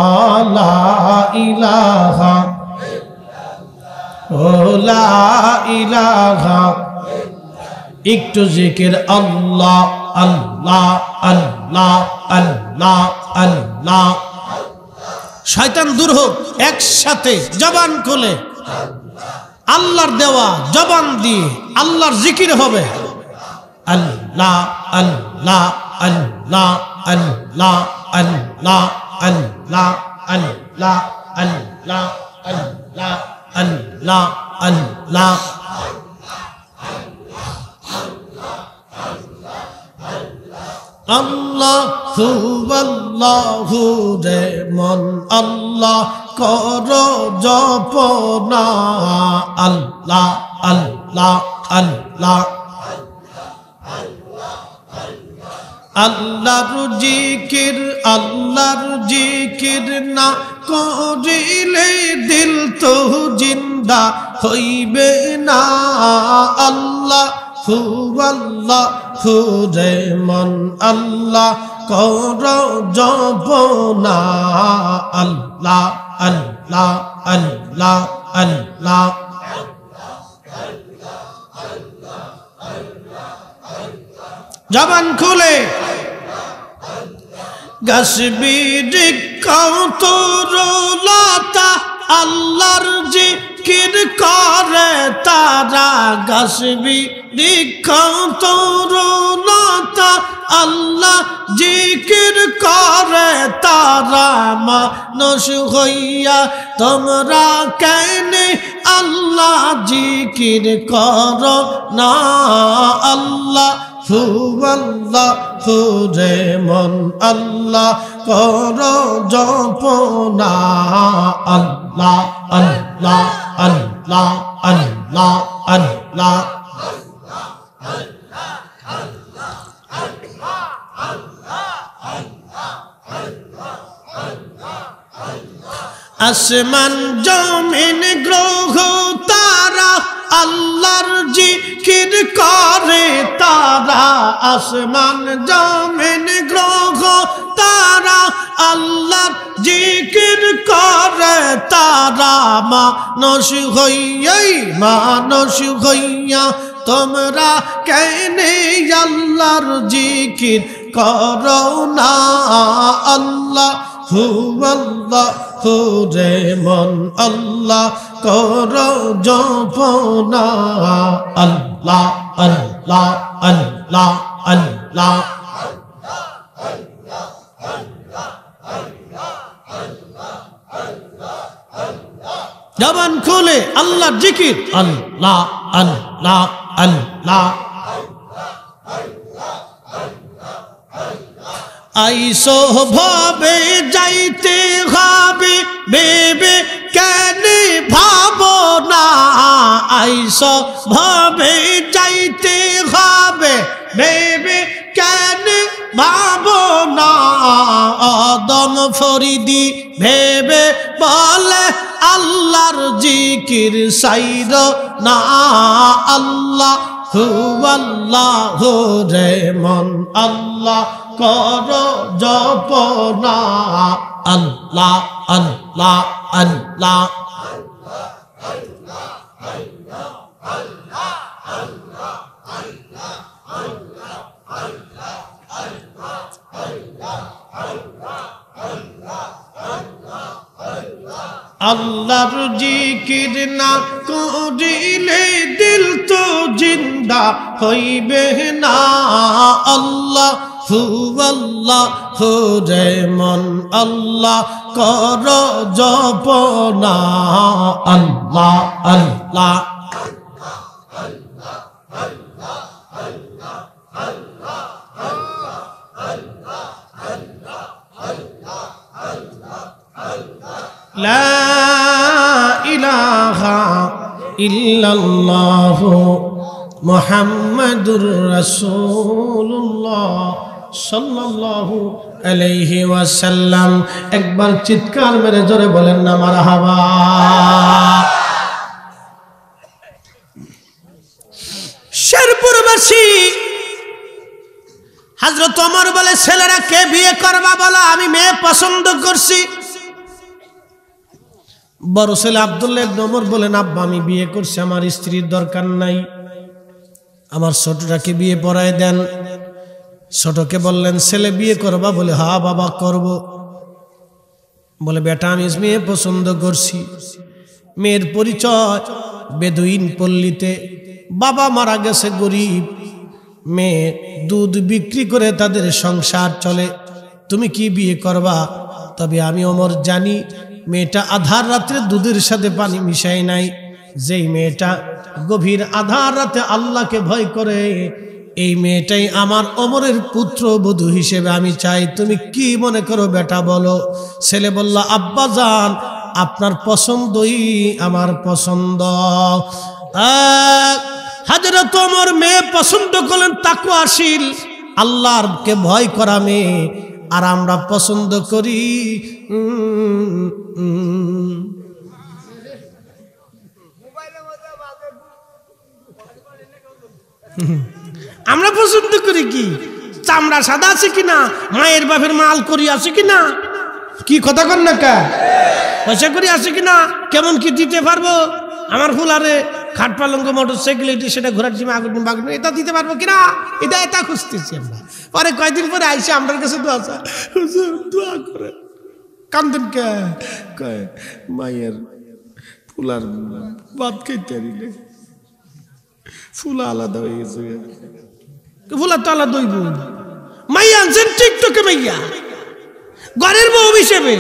লা ইলাহা, ও লা ইলাহা, একটু জিকির আল্লাহ আল্লাহ আল্লাহ আল্লাহ আল্লাহ। শয়তান দূর হোক। একসাথে জবান খুলে আল্লাহর দেওয়া জবান দিয়ে আল্লাহর জিকির হবে। আল্লাহ আল্লাহ আল্লাহ আল্লাহ আল্লাহ আল্লাহ আল্লাহ আল্লাহ আল্লাহ আল্লাহ আল্লাহ। আল্লাহু আল্লাহু রে মন আল্লাহ কর জপনা। আল্লাহ আল্লাহ আল্লাহ। আল্লাহর জিকির না করিলে দিল তো জিন্দা হইবে না। আল্লাহু আল্লাহু রে মন আল্লাহ কর জপনা। আল্লাহ আল্লাহ আল্লাহ আল্লাহ। জবান খুলে গাছবিরি কৌতরলতা আল্লাহর জিকির করে তারা। গাছবিরি কৌতরলতা আল্লাহ জিকির করে তারা। মানুষ হইয়া তোমরা কেন আল্লাহ জিকির করো না। আল্লাহ আল্লাহু রে মন আল্লাহ কর জপনা। আল্লাহ আল্লাহ আল্লাহ আল্লাহ আল্লাহ। আসমান জমিন গ্রহ তারা আল্লাহর জিকির করে তারা। আসমান জমিন গ্রহ তারা আল্লাহর জিকির করে তারা। মানুষ হইয়া তোমরা কেন আল্লাহর জিকির করো না। আল্লাহু আল্লাহু রে মন আল্লাহ কর জপনা। আল্লাহ আল্লাহ আল্লাহ আল্লাহ। জবান খুলে আল্লাহর জিকির। আল্লাহ আল্লাহ আল্লাহ। আইসো ভাবে যাইতে হবে বেবে কেন ভাবনা। আইসো ভাবে যাইতে হবে বেবে কেন ভাবনা। আদম ফরিদি ভেবে বলে আল্লাহর জিকির সাইর না। আল্লাহু আল্লাহু রে মন আল্লাহ কর জপনা। আল্লাহ আল্লাহ আল্লাহ। আল্লাহর জিকির না করিলে দিল তো জিন্দা হইবে না। আল্লাহু আল্লাহু রে মন আল্লাহ কর জপনা। আল্লাহ আল্লাহ। লা ইলাহা ইল্লাল্লাহু মুহাম্মাদুর রাসূলুল্লাহ সাল্লাল্লাহু আলাইহি ওয়াসাল্লাম। একবার চিৎকার মেরে জোরে বলেন না মারহাবা। শেরপুরবাসী হযরত ওমর বলে, ছেলেরা কে বিয়ে করবা বলো, আমি মেয়ে পছন্দ করছি। বড় ছেলে আব্দুল্লাহ ইবনে ওমর বলেন, আব্বা আমি বিয়ে করছি, আমার স্ত্রীর দরকার নাই, আমার ছোটটাকে বিয়ে পড়ায় দেন। ছোটকে বললেন ছেলে বিয়ে করবা? বলে হ্যাঁ বাবা করব। বলে বেটা আমি মেয়ে পছন্দ করছি। মেয়ের পরিচয় বেদুইন পল্লীতে, বাবা মারা গেছে গরিব, মেয়ে দুধ বিক্রি করে তাদের সংসার চলে। তুমি কি বিয়ে করবা? তবে আমি ওমর জানি মেয়েটা আধার রাত্রে দুধের সাথে পানি মিশাই নাই। যেই মেয়েটা গভীর আধার রাতে আল্লাহকে ভয় করে, এই মেয়েটাই আমার ওমরের পুত্র বধূ হিসেবে আমি চাই। তুমি কি মনে করো বেটা বলো। ছেলে বলল আব্বা জান আপনার পছন্দই আমার পছন্দ। হযরত ওমর মেয়ে পছন্দ করলেন তাকওয়াশীল, আল্লাহকে ভয় করা মেয়ে। আর আমরা পছন্দ করি আমরা পছন্দ করি কি চামড়া সাদা আছে কিনা, মায়ের বাপের মাল করি আছে কিনা, কি কথা কর না কা পয়সা করি আছে কিনা, কেমন কি দিতে পারবো, আমার ফুলারে খাট পালঙ্গ মোটরসাইকেল এটি সেটা ঘোরার জিমে আগুন বাগুন এটা দিতে পারবো কিনা, এটা খুঁজতেছি আমরা। পরে কয়দিন পরে আইসে আমার কাছে দোয়া করে কান্দেন কে কয় মায়ের ফুলার ভাত খাইতে দিলে ফুলা আলাদা হয়ে গেছে। ফুলা তো আলাদা হইব। মাইয়া আনছেন টিকটকে মাইয়া ঘরের বউ হিসেবে,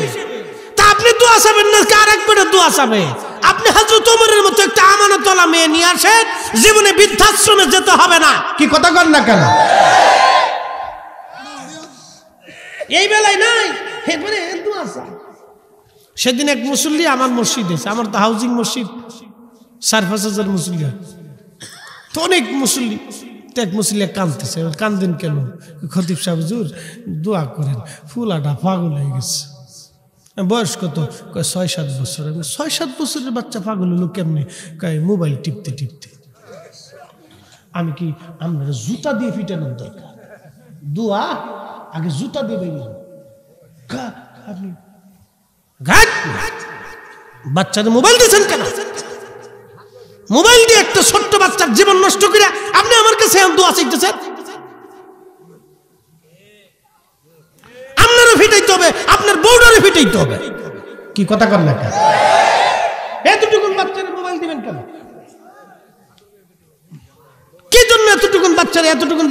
তা আপনি দোয়া চাবেন না আর একবারে দোয়া চাবে? আপনি হযরত ওমরের মতো একটা আমানতওয়ালা মেয়ে নিয়ে আসেন, জীবনে বৃদ্ধাশ্রমে যেতে হবে না। কি কথা কর না কেন? এই বেলায় নাই এরপরে দোয়া চা। সেদিন এক মুসল্লি আমার মসজিদ এসে, আমার তো হাউজিং মসজিদ 4-5 হাজার মুসল্লি হয় তো, অনেক মুসল্লি। এক মুসল্লি কাঁদতেছে, কান্দেন কেন? খতিব সাহেব হুজুর দোয়া করেন, ফুলাটা পাগল হয়ে গেছে। বয়স কত? 6-7 বছর। 6-7 বছরের বাচ্চা পাগল হলো কেমনে? কয় মোবাইল টিপতে টিপতে। আমি কি আপনার জুতা দিয়ে পিটানোর দরকার? দোয়া আগে জুতা দিয়ে বেরিয়ে আপনি বাচ্চাদের মোবাইল দিয়েছেন কেন? মোবাইল দিয়ে একটা ছোট্ট বাচ্চার জীবন নষ্ট করে আপনি আমার কাছে দোয়া চাইতেছেন? আপনারও ফিটাইতে হবে, আপনার বউডারে ফিটাইতে হবে। কি কথা কর না কেন? এতটুকুন বাচ্চাদের মোবাইল দিবেন কেন? কি জন্য এতটুকুন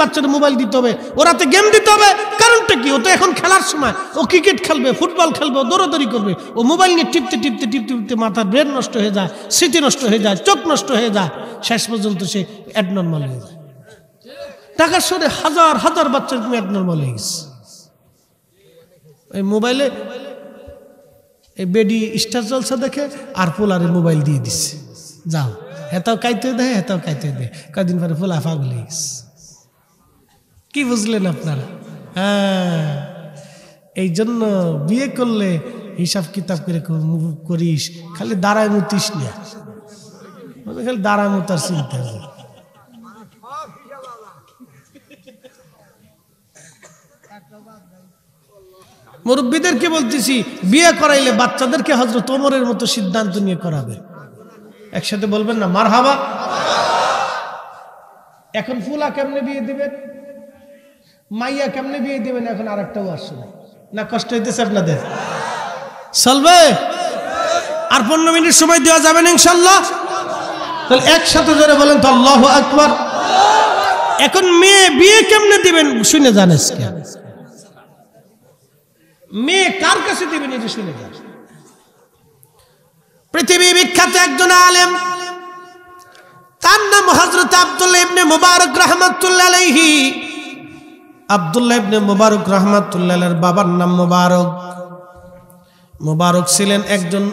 বাচ্চাদের মোবাইল দিতে হবে? ওরাতে গেম দিতে হবে? কারণটা কি? ও তো এখন খেলার সময়, ও ক্রিকেট খেলবে, ফুটবল খেলবে, দৌড়াদৌড়ি করবে। ও মোবাইল নিয়ে টিপতে টিপতে টিপতে টিপতে মাথার ব্রেন নষ্ট হয়ে যায়, স্মৃতি নষ্ট হয়ে যায়, চোখ নষ্ট হয়ে যায়, শেষ পর্যন্ত সে অ্যাবনর্মাল হয়ে যায়। ঢাকার শহরে হাজার হাজার বাচ্চার অ্যাবনর্মাল হয়ে গেছে এই মোবাইলে। এই বেডি স্টার জলসা দেখে আর পোলারে মোবাইল দিয়ে দিচ্ছে, যাও হেতাও কাইতে দেয়, হেতাও কাইতে দেয়। কয়দিন পরে পোলা পাগল হয়ে গেছে। কি বুঝলেন আপনারা? হ্যাঁ, এই জন্য বিয়ে করলে হিসাব কিতাব করে করিস, খালি দাঁড়ায় মুতিস না, খালি দাঁড়ায় মুতার চিন্তা। মুরব্বীদেরকে বলতেছি, বিয়ে করাইলে বাচ্চাদেরকে হযরত ওমরের মতো সিদ্ধান্ত নিয়ে করাবে। একসাথে বলবেন না মারহাবা। এখন ফুলা কেমনে বিয়ে দিবেন, মাইয়া কেমনে বিয়ে দিবেন, এখন আরেকটাও আসছে না। কষ্ট হইতেছে আপনাদের? চলবে? আর 15 মিনিট সময় দেওয়া যাবে না ইনশাআল্লাহ? তাহলে একসাথে জোরে বলেন তো আল্লাহু আকবার। এখন মেয়ে বিয়ে কেমনে দিবেন শুনে জানেন? মেয়ে কার কাছে দিবেন এটা শুনে যান। পৃথিবী বিখ্যাত একজন আলেম, তার নাম হযরত আব্দুল্লাহ ইবনে মুবারক রাহমাতুল্লাহ আলাইহি। আব্দুল্লাহ ইবনে মুবারক রাহমাতুল্লাহ আলাইহির বাবার নাম মুবারক। মুবারক ছিলেন একজন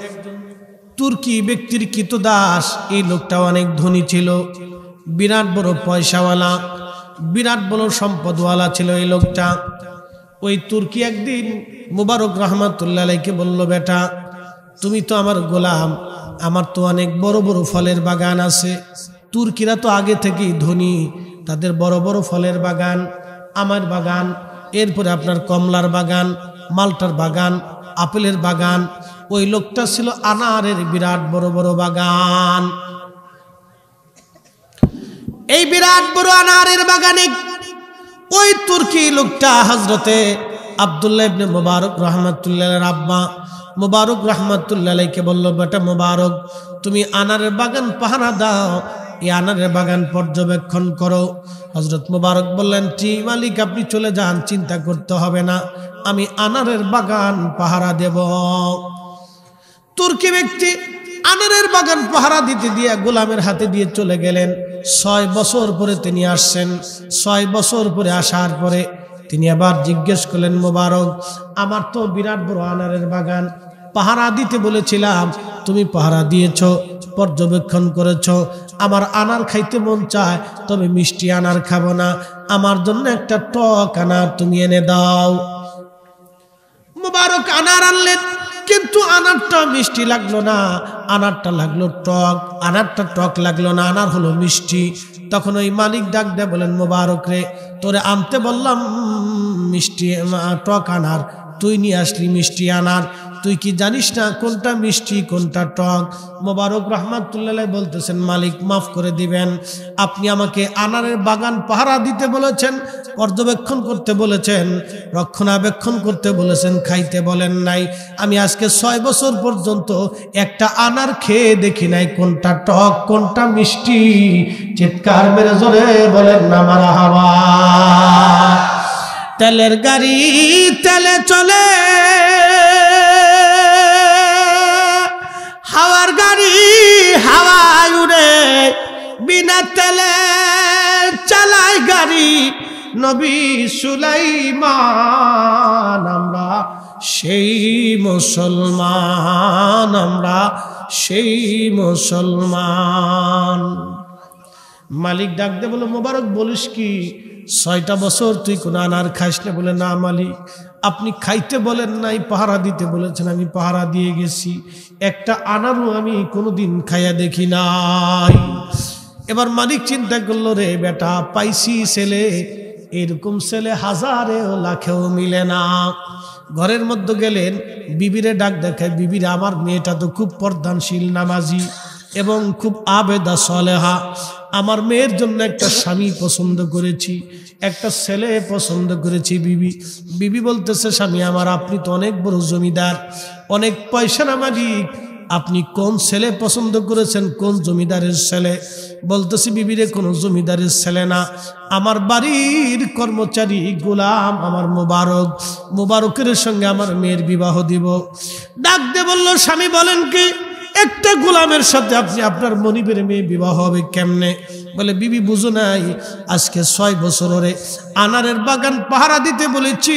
তুর্কি ব্যক্তির কৃতদাস। এই লোকটা অনেক ধনী ছিল, বিরাট বড় পয়সাওয়ালা, বিরাট বড় সম্পদওয়ালা ছিল এই লোকটা। ওই তুর্কি একদিন মুবারক রাহমাতুল্লাহ আলাইহিকে বলল, বেটা তুমি তো আমার গোলাম, আমার তো অনেক বড় বড় ফলের বাগান আছে। তুর্কিরা তো আগে থেকেই ধনী, তাদের বড় বড় ফলের বাগান, আমার বাগান, এরপরে আপনার কমলার বাগান, মালটার বাগান, আপেলের বাগান। ওই লোকটা ছিল আনারের বিরাট বড় বড় বাগান। এই বিরাট বড় আনারের বাগানে ওই তুর্কি লোকটা হযরতে আব্দুল্লাহ ইবনে মুবারক রাহমাতুল্লাহর আব্বা মুবারক রাহমাতুল্লাহ আলাইহিকে বলল, বেটা মুবারক, তুমি আনারের বাগান পাহারা দাও, এই আনারের বাগান পর্যবেক্ষণ করো। হযরত মুবারক বললেন, ঠিক মালিক, আপনি চলে যান, চিন্তা করতে হবে না, আমি আনারের বাগান পাহারা দেব। তুর্কি ব্যক্তি আনারের বাগান পাহারা দিতে দিয়ে গোলামের হাতে দিয়ে চলে গেলেন। 6 বছর পরে তিনি আসছেন। 6 বছর পরে আসার পরে তিনি আবার জিজ্ঞেস করলেন, মুবারক, আমার তো বিরাট বড় আনারের বাগান, পাহারা দিতে বলেছিলাম, তুমি পাহারা দিয়েছো, পর্যবেক্ষণ করেছো, আমার আনার খাইতে মন চায়, তবে মিষ্টি আনার খাবো না, আমার জন্য একটা টক আনার তুমি এনে দাও। মুবারক আনার আনলেন, কিন্তু আনারটা মিষ্টি লাগলো না, আনারটা লাগলো টক। আনারটা টক লাগলো না, আনার হলো মিষ্টি। তখন ওই মালিক ডাক দেয়, বলেন, মুবারক রে, তোরে আনতে বললাম মিষ্টি টক আনার, তুই নিয়ে আসলি মিষ্টি আনার, তুই কি জানিস না কোনটা মিষ্টি কোনটা টক? মুবারক রাহমাতুল্লাহ বলতেছেন, মালিক মাফ করে দিবেন, আপনি আমাকে আনারের বাগান পাহারা দিতে বলেছেন, পর্যবেক্ষণ করতে বলেছেন, রক্ষণাবেক্ষণ করতে বলেছেন, খাইতে বলেন নাই। আমি আজকে 6 বছর পর্যন্ত একটা আনার খেয়ে দেখি নাই কোনটা টক কোনটা মিষ্টি। চিৎকার মেরে জোরে বলেন না মারহাবা। তেলের গাড়ি তেলে চলে, হাওয়ার গাড়ি হাওয়ায় উড়ে, বিনা তেলে চালায় গাড়ি নবী সুলাইমান। আমরা সেই মুসলমান, আমরা সেই মুসলমান। মালিক ডাক দে বলে, মুবারক বলিস কি, 6টা বছর তুই কোন আনার খাইস না? বলে, না মালিক, আপনি খাইতে বলেন নাই, পাহারা দিতে বলেছেন, আমি পাহারা দিয়ে গেছি, একটা আনারও আমি কোনোদিন খাইয়া দেখি নাই। এবার মালিক চিন্তা করলো, রে বেটা, পাইছি ছেলে, এরকম ছেলে হাজারেও লাখেও মিলে না। ঘরের মধ্যে গেলেন, বিবিরে ডাক দেখায়, বিবির, আমার মেয়েটা তো খুব পর্দানশীল, নামাজি এবং খুব আবেদা সলেহা, আমার মেয়ের জন্য একটা স্বামী পছন্দ করেছি, একটা ছেলে পছন্দ করেছি। বিবি বলতেছে, স্বামী আমার, আপনি তো অনেক বড় জমিদার, অনেক পয়সার মালিক, আপনি কোন ছেলে পছন্দ করেছেন, কোন জমিদারের ছেলে? বলতেছি, বিবিরে, কোনো জমিদারের ছেলে না, আমার বাড়ির কর্মচারী গোলাম আমার মুবারক, মুবারকের সঙ্গে আমার মেয়ের বিবাহ দিব। ডাক দে বলল, স্বামী বলেন কি, একটা গোলামের সাথে আপনি আপনার মনিবের মেয়ে বিবাহ হবে কেমনে? বলে, বিবি বুঝো নাই, আজকে 6 বছর ধরে আনারের বাগান পাহারা দিতে বলেছি,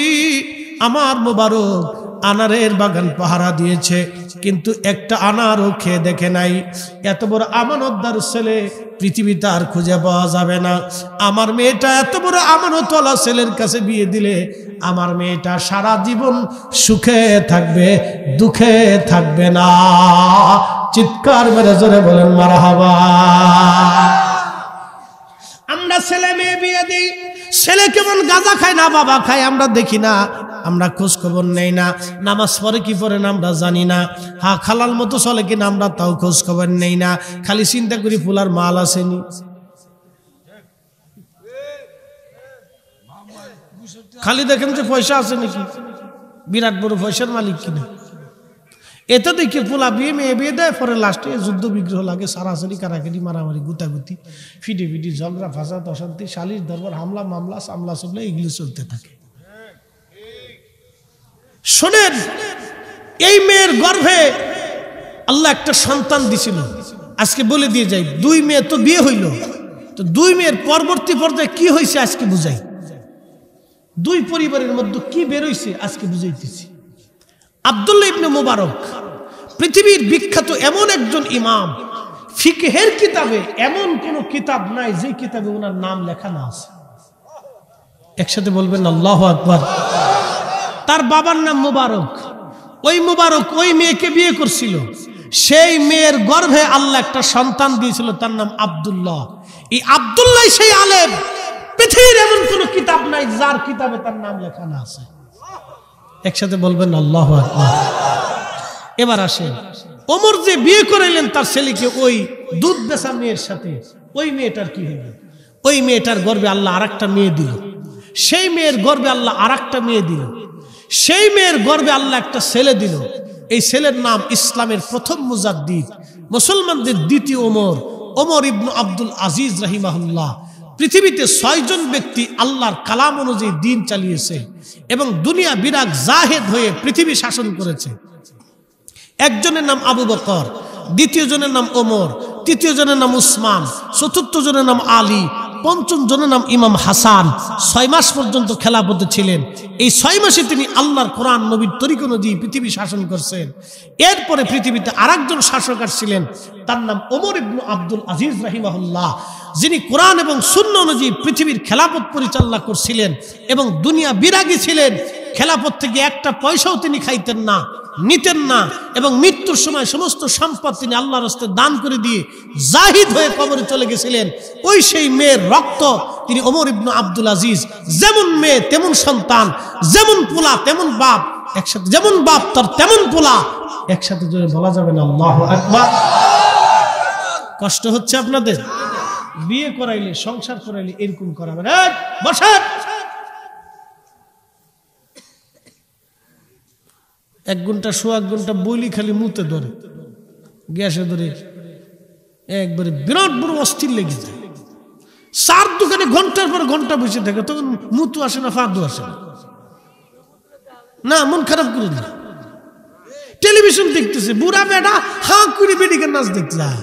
আমার মুবারক আনারের বাগান পাহারা দিয়েছে, কিন্তু একটা আনারও খেয়ে দেখে নাই। এত বড় আমানতদার ছেলে পৃথিবীতে আর খুঁজে পাওয়া যাবে না। আমার মেয়েটা এত বড় আমানতওয়ালা ছেলের কাছে বিয়ে দিলে আমার মেয়েটা সারা জীবন সুখে থাকবে, দুঃখে থাকবে না। চিৎকার মেরে জোরে বলেন মারহাবা। আমরা ছেলে মেয়ে বিয়ে দিই, ছেলে কেমন গাঁজা খায় না বাবা খায় আমরা দেখি না, আমরা খোঁজ খবর নেই না, নামাজ পড়ে কি পড়ে না আমরা জানি না, হ্যাঁ খালাল মতো চলে কিনা আমরা তাও খোঁজ খবর নেই না, খালি চিন্তা করি ফুলার মাল আসেনি, খালি দেখেন যে পয়সা আছে নাকি, বিরাট বড় পয়সার মালিক কিনা। এতে দেখি পোলা বিয়ে মেয়ে বিয়ে দেয়, পরে লাস্টে যুদ্ধ বিগ্রহ লাগে, সারাসারি কারাকারি মারামারি গুতাগুতি ফিটিফিটি ঝগড়া ফাসাদ অশান্তি সালিশ দরবার হামলা মামলা সামলা সামলা এগুলো চলতে থাকে। শোনেন, এই মেয়ের গর্ভে আল্লাহ একটা সন্তান দিছিল। আজকে বলে দিয়ে যাই, 2 মেয়ে তো বিয়ে হইল, তো 2 মেয়ের পরবর্তী পর্যায়ে কি হয়েছে আজকে বুঝাই। 2 পরিবারের মধ্যে কি বের হইছে আজকে বুঝাইতেছি। আব্দুল্লাহ ইবনে মুবারক পৃথিবীর বিখ্যাত এমন একজন ইমাম, ফিকহের কিতাবে এমন কোন কিতাব নাই যে কিতাবে ওনার নাম লেখা না আছে। একসাথে বলবেন আল্লাহু আকবার। তার বাবার নাম মুবারক। ওই মুবারক ওই মেয়েকে বিয়ে করছিল, সেই মেয়ের গর্ভে আল্লাহ একটা সন্তান দিয়েছিল, তার নাম আব্দুল্লাহ। এই আব্দুল্লাহ সেই আলেম, পৃথিবীর এমন কোন কিতাব নাই যার কিতাবে তার নাম লেখা না আছে। একসাথে বলবেন আল্লাহু আকবার। এবার আসেন, ওমর যে বিয়ে করাইলেন তার ছেলেকে ওই দুধ বেচা মেয়ের সাথে, ওই মেয়েটার কি হলো? ওই মেয়েটার গর্ভে আল্লাহ আরেকটা মেয়ে দিল। সেই মেয়ের গর্ভে আল্লাহ আরেকটা মেয়ে দিল, সেই মেয়ের গর্ভে আল্লাহ একটা ছেলে দিল। এই ছেলের নাম ইসলামের প্রথম মুজাদ্দিদ, মুসলমানদের দ্বিতীয় ওমর ইবনে আব্দুল আজিজ রাহিমাহুল্লাহ। পৃথিবীতে 6 জন ব্যক্তি আল্লাহর কালাম অনুযায়ী দিন চালিয়েছে এবং দুনিয়া বিরাগ জাহেদ হয়ে পৃথিবী শাসন করেছে। একজনের নাম আবু বকর, দ্বিতীয় জনের নাম ওমর, তৃতীয় জনের নাম উসমান, চতুর্থ জনের নাম আলী, পঞ্চম জনের নাম ইমাম হাসান। 6 মাস পর্যন্ত খেলাফতে ছিলেন। এই 6 মাসে তিনি আল্লাহর কোরআন নবীর তরিকা অনুযায়ী পৃথিবী শাসন করছেন। এরপরে পৃথিবীতে আরেকজন শাসক ছিলেন, তার নাম ওমর ইবনে আব্দুল আজিজ রাহিমাহুল্লাহ, যিনি কোরআন এবং সুন্নাহ অনুযায়ী পৃথিবীর খেলাফত পরিচালনা করছিলেন এবং দুনিয়া বিরাগী ছিলেন। খেলাফত থেকে একটা পয়সাও তিনি খাইতেন না, নিতেন না এবং মৃত্যুর সময় সমস্ত সম্পদ তিনি আল্লাহর রাস্তায় দান করে দিয়ে জাহিদ হয়ে কবরে চলে গেছিলেন। ওই সেই মেয়ের রক্ত তিনি ওমর ইবনে আব্দুল আজিজ। যেমন মেয়ে তেমন সন্তান, যেমন পোলা তেমন বাপ, একসাথে যেমন বাপ তার তেমন পোলা, একসাথে জোরে বলা যাবে না আল্লাহু আকবার। কষ্ট হচ্ছে আপনাদের? বিয়ে করাইলে, সংসার করাইলে এরকম করাবেন। বসেন, 1 ঘন্টা 1.5 ঘন্টা বইলি খালি মুতে ধরে, গ্যাসে ধরে একবারে বিরাট বড় অস্থির লেগে যায়। 4 দোকানে ঘন্টার পর ঘন্টা বসে থাকে, তখন মুতু আসে না, ফাঁদু আসে না। না, মন খারাপ করে না। টেলিভিশন দেখতেছে, বুড়া বেটা হাঁ করে বেডিকে নাচ দেখতে যায়।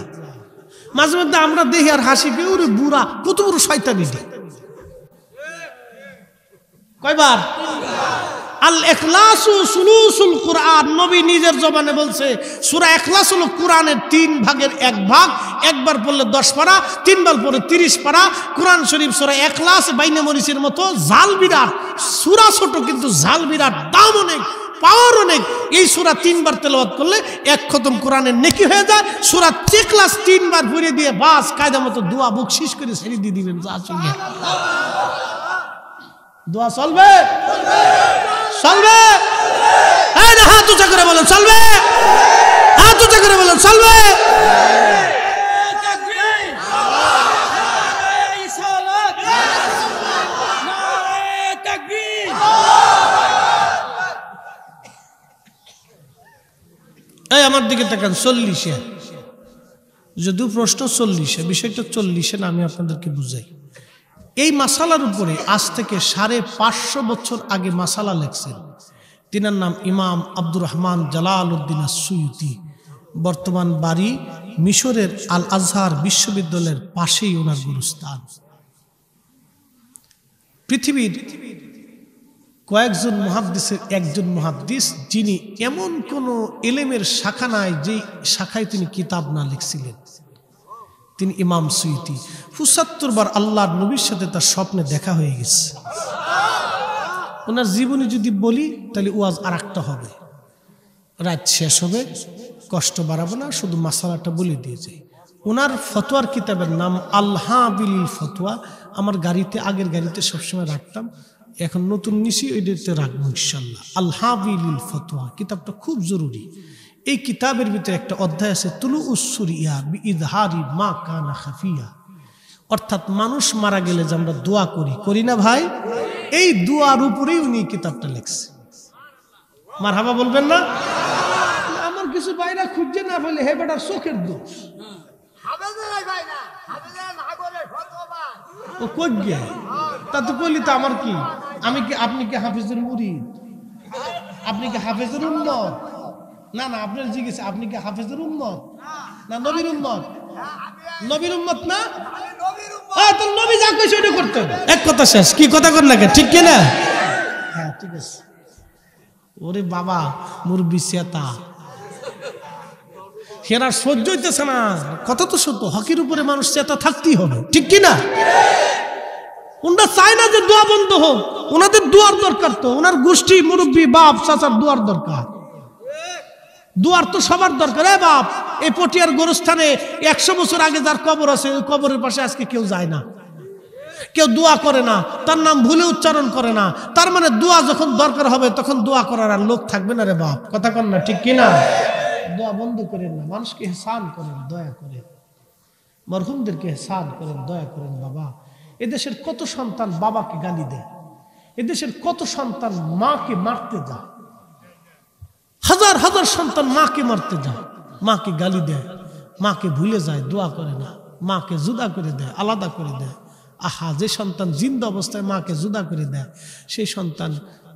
মাঝে মধ্যে আমরা দেখি আর হাসি পেয়ে, ওরে বুড়া কত বড় শয়তানি। কয়বার? আল ইখলাসু সুলুসুল কুরআন, নবী নিজের জবানে বলছে সূরা ইখলাস হলো কোরআনের 3 ভাগের 1 ভাগ। একবার পড়লে 10 পারা, 3 বার পড়লে 30 পারা। কোরআন শরীফ সূরা ইখলাস বাইনে মরিচের মতো, জাল বিরাট। সূরা ছোট কিন্তু জাল বিরাট, দাম অনেক, পাওয়ার অনেক। এই সূরা 3 বার তেলাওয়াত করলে 1 খতম কোরআনের নেকি হয়ে যায়। সূরা ইখলাস 3 বার পড়ে দিয়ে বাস কায়দা মতো দোয়া বকশিশ করে ছেড়ে দিয়ে দিবেন। যা চলে দোয়া চলবে, চলবে। হাত উঁচা করে বলেন চলবে, হাত উঁচা করে বলেন চলবে। এই আমার দিকে তাকান, 40-এ যদিও প্রশ্ন 40-এ, বিষয়টা 40-এ না, আমি আপনাদেরকে বুঝাই। এই মাসালার উপরে আজ থেকে 550 বছর আগে মাসালা লেখছেন। তিনার নাম ইমাম আব্দুর রহমান জালালউদ্দিন আসসুয়ুতি। বর্তমান বাড়ি মিশরের আল আজহার বিশ্ববিদ্যালয়ের পাশেই ওনার গুরুস্থান। পৃথিবীর কয়েকজন মুহাদ্দিসের একজন মুহাদ্দিস, যিনি এমন কোন ইলমের শাখা নাই যে শাখায় তিনি কিতাব না লিখছিলেন, তিনি ইমাম সুয়ুতি। ৭৫ বার আল্লাহর নবীর সাথে তার স্বপ্নে দেখা হয়ে গেছে। ওনার জীবনী যদি বলি তাহলে ওয়াজ আর একটা হবে, রাত শেষ হবে, কষ্ট বাড়াবো না, শুধু মাসালাটা বলে দিয়ে যাই। ওনার ফতোয়ার কিতাবের নাম আল-হাবিল ফতোয়া। আমার গাড়িতে, আগের গাড়িতে সবসময় রাখতাম, এখন নতুন নিশি ওইটাতে রাখবো ইনশাল্লাহ। আল-হাবিল ফতোয়া কিতাবটা খুব জরুরি। এই কিতাবের ভিতরে একটা অধ্যায় আছে তুলুউস সুরিয়া বিইযহারি মা কানা খাফিয়া, অর্থাৎ মানুষ মারা গেলে যে আমরা দোয়া করি না ভাই, এই দোয়ার উপরেই উনি কিতাবটা লিখছে। মারহাবা বলবেন না? আমার কিছু বাইরা খুঁজছে না বলে হে বেটার চোখের দোষ। ও কই গে তা তো কইলি তো আমার কি, আমি কি, আপনি কি হাফেজের মুরিদ? আপনি কি হাফেজের উম্মত? না না, আপনার জিজ্ঞেস, আপনি কি হাফেজের উম্মত না নবীর উম্মত? নবীর উম্মত না, তো নবী যা কইছে ওটা করতে হবে। এক কথা শেষ। কি কথা কর না, ঠিক কি না? হ্যাঁ ঠিক আছে। ওরে বাবা মুরব্বি সেতা হেরা সহ্য হইতেছে না। কথা তো সত্য, হকের উপরে মানুষ চেতা থাকতেই হবে, ঠিক কি না? ওনারা চায় না যে দোয়া বন্ধ হোক, ওনাদের দোয়ার দরকার। তো ওনার গোষ্ঠী মুরব্বী বাপ চাচার দোয়ার দরকার। দোয়ার তো সবার দরকার। বাপ, এই পটিয়ার গোরস্থানে 100 বছর আগে যার কবর আছে, ওই কবরের পাশে আজকে কেউ যায় না, কেউ দোয়া করে না, তার নাম ভুলে উচ্চারণ করে না। তার মানে দোয়া যখন দরকার হবে তখন দোয়া করার আর লোক থাকবে না রে বাপ। কথা কন না, ঠিক কিনা? দোয়া বন্ধ করেন না, মানুষকে ইহসান করেন, দয়া করেন, মরহুমদেরকে ইহসান করেন, দয়া করেন। বাবা, এদেশের কত সন্তান বাবাকে গালি দেয়, এদেশের কত সন্তান মাকে মারতে যায়, হাজার হাজার সন্তান মাকে মারতে যায়, মাকে গালি দেয়, মাকে ভুলে যায়, দোয়া করে না, মাকে জুদা করে দেয়, আলাদা করে দেয়। আহা, যে সন্তান জিন্দা অবস্থায় মাকে জুদা করে দেয়, সেই সন্তান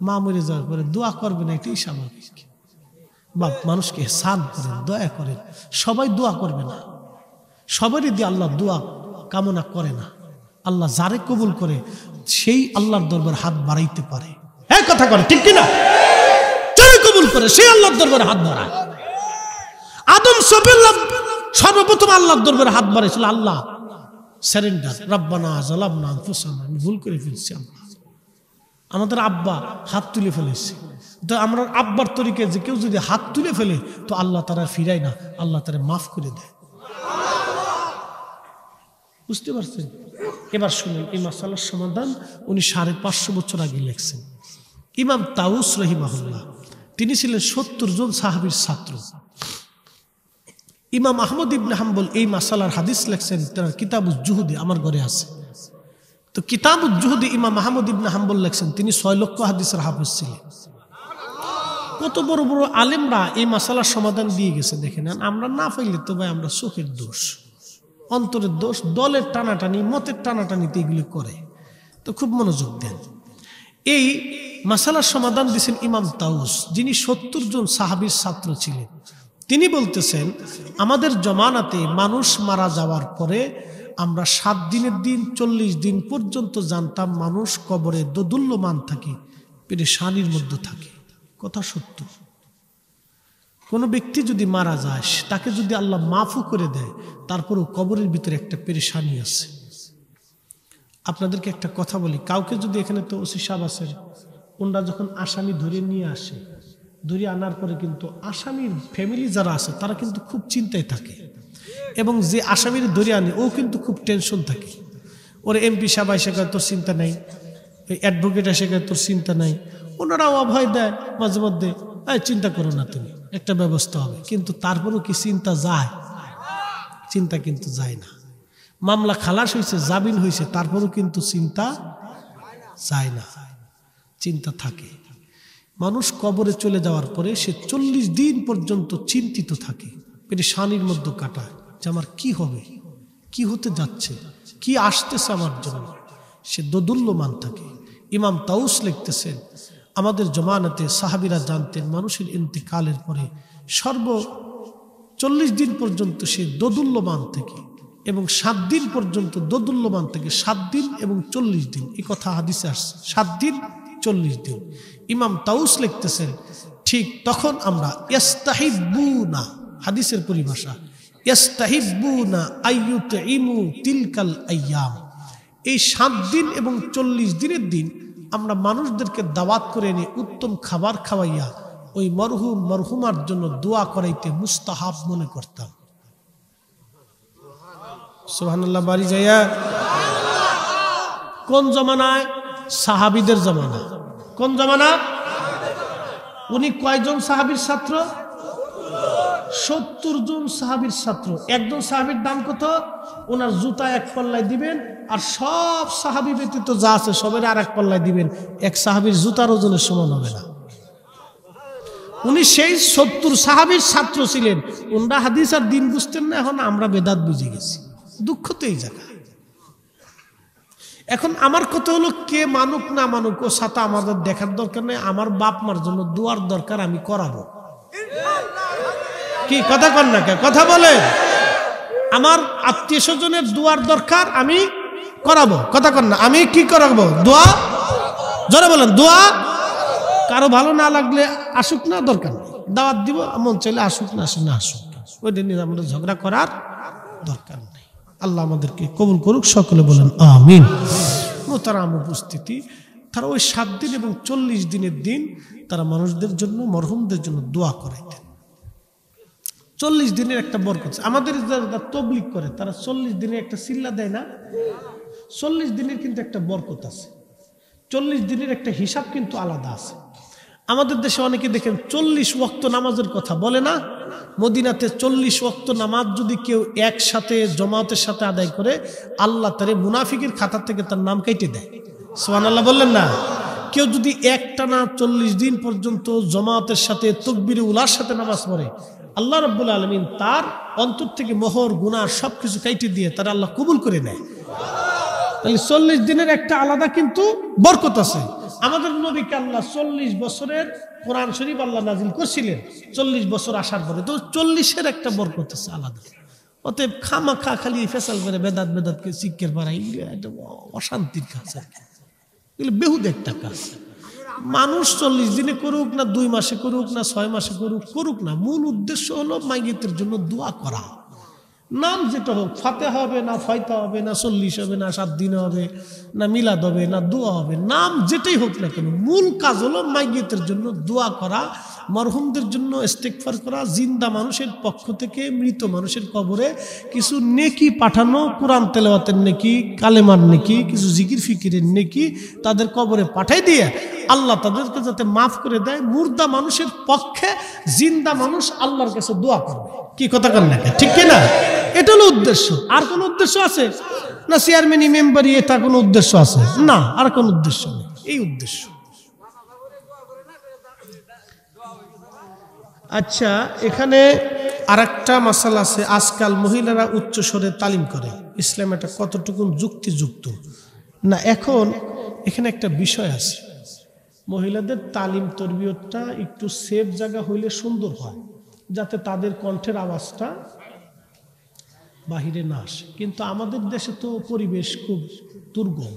মা মরে যাওয়ার পরে দোয়া করবে না, এটাই স্বাভাবিক। বাপ মানুষকে ইহসান করেন, দয়া করেন। সবাই দোয়া করবে না, সবারই দিয়ে আল্লাহ দোয়া কামনা করে না। আল্লাহ যারে কবুল করে সেই আল্লাহর দরবার হাত বাড়াইতে পারে। হ্যাঁ, কথা করে ঠিক কিনা? যারে কবুল করে সেই আল্লাহর দরবারে হাত বাড়ায়। আদম সফিউল্লাহ সর্বপ্রথম আল্লাহর দরবারে হাত বাড়াইছিল। আল্লাহ সারেন্ডার, রব্বানা যালামনা আনফুসানা, আমি ভুল করে ফেলছি, আমাদের আব্বা হাত তুলে ফেলেছে। তো আমরা আব্বার তরিকে যে কেউ যদি হাত তুলে ফেলে তো আল্লাহ তারা ফিরায় না, আল্লাহ তারা মাফ করে দেয়। বুঝতে পারছেন? এবার শুনেন এই মাসালার সমাধান উনি 550 বছর আগে লেখছেন। ইমাম তাউস রাহিমাহুল্লাহ, তিনি ছিলেন 70 জন সাহাবীর ছাত্র। ইমাম আহমদ ইবনে হাম্বল এই মাসালার হাদিস লেখছেন তার কিতাবুজ জুহুদি, আমার ঘরে আছে। তো কিতাবুজ জুহুদি ইমাম আহমদ ইবনে হাম্বল লেখছেন, তিনি 6 লক্ষ হাদিসের হাফেজ ছিলেন। কত বড় বড় আলেমরা এই মাসালার সমাধান দিয়ে গেছে। দেখেন, আমরা না পাইলে তো ভাই আমরা চোখের দোষ, অন্তরের দোষ, দলের টানাটানি, মতের টানাটানিতে এগুলি করে। তো খুব মনোযোগ দেন। এই মাসালার সমাধান দিয়েছেন ইমাম তাউস, যিনি 70 জন সাহাবীর ছাত্র ছিলেন। তিনি বলতেছেন, আমাদের জমানাতে মানুষ মারা যাওয়ার পরে আমরা 7 দিনের দিন 40 দিন পর্যন্ত জানতাম মানুষ কবরে দোদুল্যমান থাকে, পেরেশানির মধ্যে থাকে। কথা সত্য। কোনো ব্যক্তি যদি মারা যায়, তাকে যদি আল্লাহ মাফও করে দেয়, তারপরেও কবরের ভিতরে একটা পেরেশানি আছে। আপনাদেরকে একটা কথা বলি, কাউকে যদি এখানে তো ওসি সাহেব আছে, ওনারা যখন আসামি ধরে নিয়ে আসে, ধরে আনার পরে কিন্তু আসামির ফ্যামিলি যারা আছে তারা কিন্তু খুব চিন্তায় থাকে, এবং যে আসামির ধরে আনে ও কিন্তু খুব টেনশন থাকে। ওরে এমপি সাহেব এসে কয় তোর চিন্তা নাই, ওই অ্যাডভোকেট এসে কয় তোর চিন্তা নাই। ওনারাও অভয় দেয় মাঝে মধ্যে, চিন্তা করো না তুমি, একটা ব্যবস্থা হবে। কিন্তু তারপরেও কি চিন্তা যায়? চিন্তা কিন্তু যায় না। মামলা খালাস হয়েছে, জামিন হয়েছে, তারপরেও কিন্তু চিন্তা যায় না, চিন্তা থাকে। মানুষ কবরে চলে যাওয়ার পরে সে 40 দিন পর্যন্ত চিন্তিত থাকে, পেরেশানির মধ্যে কাটায় যে আমার কি হবে, কি হতে যাচ্ছে, কি আসতেছে আমার জন্য। সে দোদুল্যমান থাকে। ইমাম তাউস লিখতেছেন, আমাদের জমানাতে সাহাবীরা জানতেন মানুষের ইন্তেকালের পরে 40 দিন পর্যন্ত সে দোদুল্যমান থেকে, এবং 7 দিন পর্যন্ত দোদুল্যমান থেকে, 7 দিন এবং 40 দিন, এই কথা হাদিসে আসছে, 7 দিন 40 দিন। ইমাম তাউস লিখতেছেন, ঠিক তখন আমরা ইস্তাহিব্বুনা, হাদিসের পরিভাষা, ইস্তাহিব্বুনা আইয়ুতইমু তিলকাল আইয়াম, এই 7 দিন এবং 40 দিনের দিন আমরা মানুষদেরকে দাওয়াত করে এনে উত্তম খাবার খাওয়াইয়া ওই মরহুম মরহুমার জন্য দোয়া করাইতে মুস্তাহাব মনে করতাম। সুবহানাল্লাহ। বাড়ি যাইয়া কোন জমানায়? সাহাবীদের জমানা। কোন জমানা? উনি কয়জন সাহাবীর ছাত্র? 70 জন সাহাবীর ছাত্র। একজন সাহাবীর দাম কত? ওনার জুতা 1 পাল্লায় দিবেন, আর সব সাহাবী ব্যতীত যা আছে সবের আর 1 পাল্লায় দিবেন। এক সাহাবীর জুতার ওজনের সমান হবে না। উনি সেই 70 সাহাবীর ছাত্র ছিলেন। ওনারা হাদিস আর দিন বুঝতেন না, এখন আমরা বেদাত বুঝে গেছি। দুঃখ তো এই জায়গায়। এখন আমার কথা হলো, কে মানুক না মানুক ও সাথে আমাদের দেখার দরকার নেই। আমার বাপ মার জন্য দোয়ার দরকার, আমি করাবো। কি কথা কন না? কথা বলে, আমার আত্মীয় স্বজনের দোয়ার দরকার, আমি করাবো। কথা কন না? আমি কি করাবো? দোয়া। জোরে বলেন, দোয়া। কারো ভালো না লাগলে আসুক না, দরকার নেই। দাওয়াত দিব, মন চাইলে আসুক, না আসুক না আসুক, ওইটা নিয়ে আমাদের ঝগড়া করার দরকার নেই। আল্লাহ আমাদেরকে কবুল করুক, সকলে বলেন আমিন। মোহতারাম উপস্থিতি, তারা ওই 7 দিন এবং 40 দিনের দিন তারা মানুষদের জন্য, মরহুমদের জন্য দোয়া করাইতেন। 40 দিনের একটা বরকত। আমাদের যারা তবলিগ করে তারা 40 দিনের একটা সিল্লা দেয় না? 40 দিনের কিন্তু একটা বরকত আছে। 40 দিনের একটা হিসাব কিন্তু আলাদা আছে। আমাদের দেশে অনেকে দেখেন 40 ওয়াক্ত নামাজের কথা বলে না। মদিনাতে 40 ওয়াক্ত নামাজ যদি কেউ একসাথে জামাতের সাথে আদায় করে, আল্লাহ তারে মুনাফিকের খাতা থেকে তার নাম কেটে দেয়। সুবহানাল্লাহ বললেন না? কেউ যদি একটানা 40 দিন পর্যন্ত জামাতের সাথে তাকবীরে উলার সাথে নামাজ পড়ে, আল্লাহ রাব্বুল আলামিন তার অন্তর থেকে মোহর গুনাহ সবকিছু কেটে দিয়ে তার আল্লাহ কবুল করে নেয়। তাহলে 40 দিনের একটা আলাদা কিন্তু বরকত আছে। আমাদের নবীকে আল্লাহ 40 বছরের কোরআন শরীফ আল্লাহ নাজিল করছিলেন, 40 বছর আসার পরে তো 40-এর একটা বরকত আছে আলাদা। অতএব খামাখা খালি ফেসাল করে বেদাতকে শিক্ষের বাড়াই, এটা অশান্তির কাজ আর কি, এগুলো বেহুদ একটা কাজ। মানুষ 40 দিনে করুক না 2 মাসে করুক না 6 মাসে করুক না, মূল উদ্দেশ্য হলো মাইয়িতের জন্য দোয়া করা। নাম যেটা হোক, ফাতিহা হবে না ফায়তা হবে না 40 হবে না 7 দিন হবে না মিলাদ হবে না দোয়া হবে, নাম যেটাই হোক না কেন, মূল কাজ হলো মাইয়িতের জন্য দোয়া করা, মরহুমদের জন্য ইস্তেগফার করা, জিন্দা মানুষের পক্ষ থেকে মৃত মানুষের কবরে কিছু নেকি পাঠানো, কোরআন তেলাওয়াতের নেকি, কালেমার নেকি, কিছু জিকির ফিকিরের নেকি তাদের কবরে পাঠাই দিয়ে আল্লাহ তাদেরকে যাতে মাফ করে দেয়। মুর্দা মানুষের পক্ষে জিন্দা মানুষ আল্লাহর কাছে দোয়া করবে। কি কথা কন না, ঠিক কিনা? এটা হলো উদ্দেশ্য। আর কোন উদ্দেশ্য আছে না? চেয়ারম্যান মেম্বারি এটা কোন উদ্দেশ্য আছে না, আর কোন উদ্দেশ্য নেই, এই উদ্দেশ্য। আচ্ছা, এখানে আরেকটা মাসালা আছে। আজকাল মহিলারা উচ্চ স্বরে তালিম করে, ইসলাম এটা কতটুকু যুক্তিযুক্ত না? এখন এখানে একটা বিষয় আছে, মহিলাদের তালিম তরবিয়তটা একটু সেফ জায়গা হইলে সুন্দর হয়, যাতে তাদের কণ্ঠের আওয়াজটা বাহিরে না আসে। কিন্তু আমাদের দেশে তো পরিবেশ খুব দুর্গম,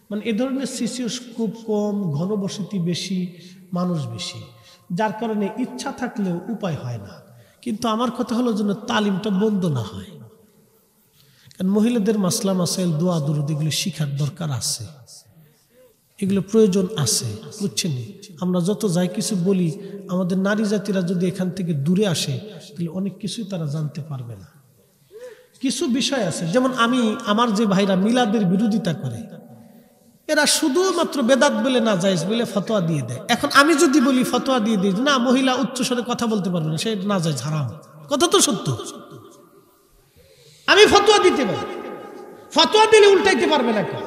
মানে এ ধরনের সিসিও খুব কম, ঘনবসতি বেশি, মানুষ বেশি, যার কারণে ইচ্ছা থাকলেও উপায় হয় না। কিন্তু আমার কথা হলো যেন তালিমটা বন্ধ না হয়, কারণ মহিলাদের মাসলা মাসাইল দোয়া দুরুদ এগুলো শিখার দরকার আছে, এগুলো প্রয়োজন আছে, বুঝছেন? আমরা যত যাই কিছু বলি, আমাদের নারী জাতিরা যদি এখান থেকে দূরে আসে তাহলে অনেক কিছুই তারা জানতে পারবে না। কিছু বিষয় আছে, যেমন আমার যে ভাইরা মিলাদের বিরোধিতা করে, এরা শুধুমাত্র বেদাত বলে না জায়েজ বলে ফতোয়া দিয়ে দেয়। এখন আমি যদি বলি ফতোয়া দিয়ে দিই না মহিলা উচ্চস্বরে কথা বলতে পারবে না, সে না জায়েজ, হারাম, কথা তো সত্য। আমি ফতোয়া দিতে পারি, ফতোয়া দিলে উল্টাইতে পারবে না কেন?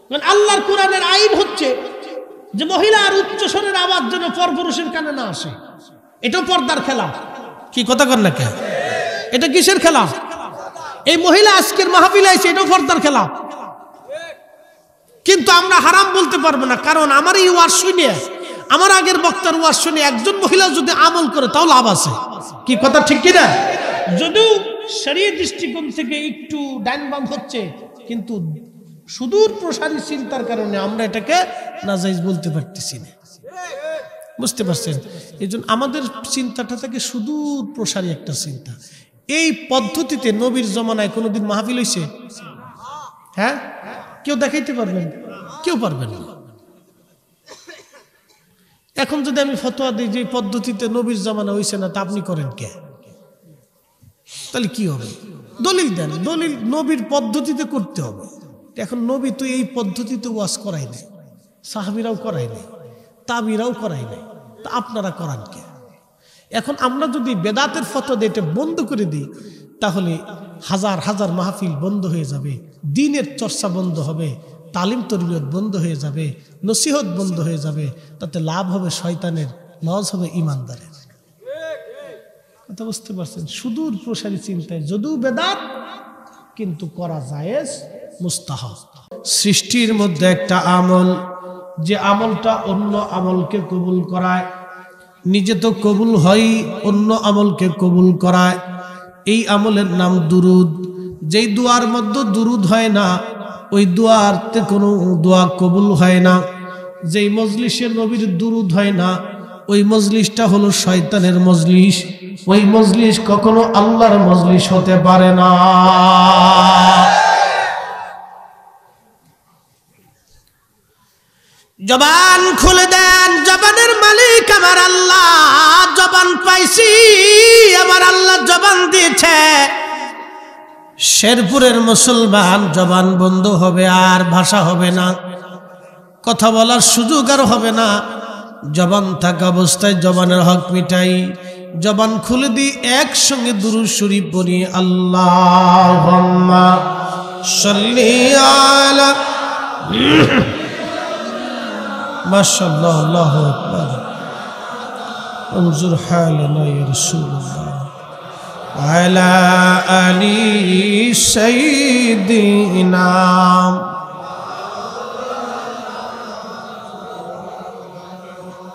কারণ আল্লাহর কোরআনের আইন হচ্ছে যে মহিলা আর উচ্চস্বরের আওয়াজ যেন পরপুরুষের কানে না আসে। এটাও পর্দার খেলা। কি কথা কর না কেন? এটা কিসের খেলা? এই মহিলা আজকের মাহফিলে আইছে, এটাও পর্দার খেলা। কিন্তু আমরা হারাম বলতে পারবো না, কারণ আমার এই ওয়াজ শুনে, আমার আগের বক্তার ওয়াজ শুনে একজন মহিলা যদি আমল করে তাও লাভ আছে। কি কথা ঠিক কিনা? যদিও শরীয়ত দৃষ্টিকোণ থেকে একটু ডাইন বাম হচ্ছে, কিন্তু সুদূর প্রসারী চিন্তার কারণে আমরা এটাকে নাজায়েজ বলতে পারতেছি না, বুঝতে পারছেন? এই জন্য আমাদের চিন্তাটা থেকে সুদূর প্রসারী একটা চিন্তা। এই পদ্ধতিতে নবীর জমানায় কোনোদিন মাহফিল হইছে? হ্যাঁ, কেউ দেখাইতে পারবেন? কেউ পারবেন না। এখন যদি আমি ফতোয়া দিই যে পদ্ধতিতে নবীর জামানা হইছে না, তা আপনি করেন কে? তাহলে কি হবে? দলিল দেন, দলিল নবীর পদ্ধতিতে করতে হবে। এখন নবী তো এই পদ্ধতিতে ওয়াজ করাই নাই, সাহাবীরাও করাই নাই, তাবিরাও করাই নাই, তা আপনারা করান কে? এখন আমরা যদি বেদাতের ফতোয়া দিয়ে এটা বন্ধ করে দিই, তাহলে হাজার হাজার মাহফিল বন্ধ হয়ে যাবে, দ্বীনের চর্চা বন্ধ হবে, তালিম তরবিয়ত বন্ধ হয়ে যাবে, নসিহত বন্ধ হয়ে যাবে। তাতে লাভ হবে শয়তানের, লস হবে ইমানদারের। কথা বুঝতে পারছেন? সুদূর প্রসারী চিন্তায় যদিও বেদাত, কিন্তু করা জায়েজ, মুস্তাহাব। সৃষ্টির মধ্যে একটা আমল, যে আমলটা অন্য আমলকে কবুল করায়, নিজে তো কবুল হয়, অন্য আমলকে কবুল করায়, এই আমলের নাম দুরুদ। যেই দোয়ার মধ্যে দুরুদ হয় না, ওই দোয়ারতে কোনো দোয়া কবুল হয় না। যেই মজলিসের নবীর দুরুদ হয় না, ওই মজলিসটা হলো শয়তানের মজলিস। ওই মজলিস কখনো আল্লাহর মজলিস হতে পারে না। জবান খুলে দেন, জবানের মালিক আমার আল্লাহ। জবান পাইছি, আমার আল্লাহ জবান দিয়েছে। শেরপুরের মুসলমান জবান বন্ধ হবে, আর ভাষা হবে না, কথা বলার সুযোগ আর হবে না। জবান থাকা অবস্থায় জবানের হক মিটাই, জবান খুলে দিই, একসঙ্গে দুরূদ শরীফ পড়ি। আল্লাহুম্মা সাল্লি আলা মাশাআল্লাহ, আল্লাহু আকবার। انظر حالنا يا رسول الله على آل سيدنا।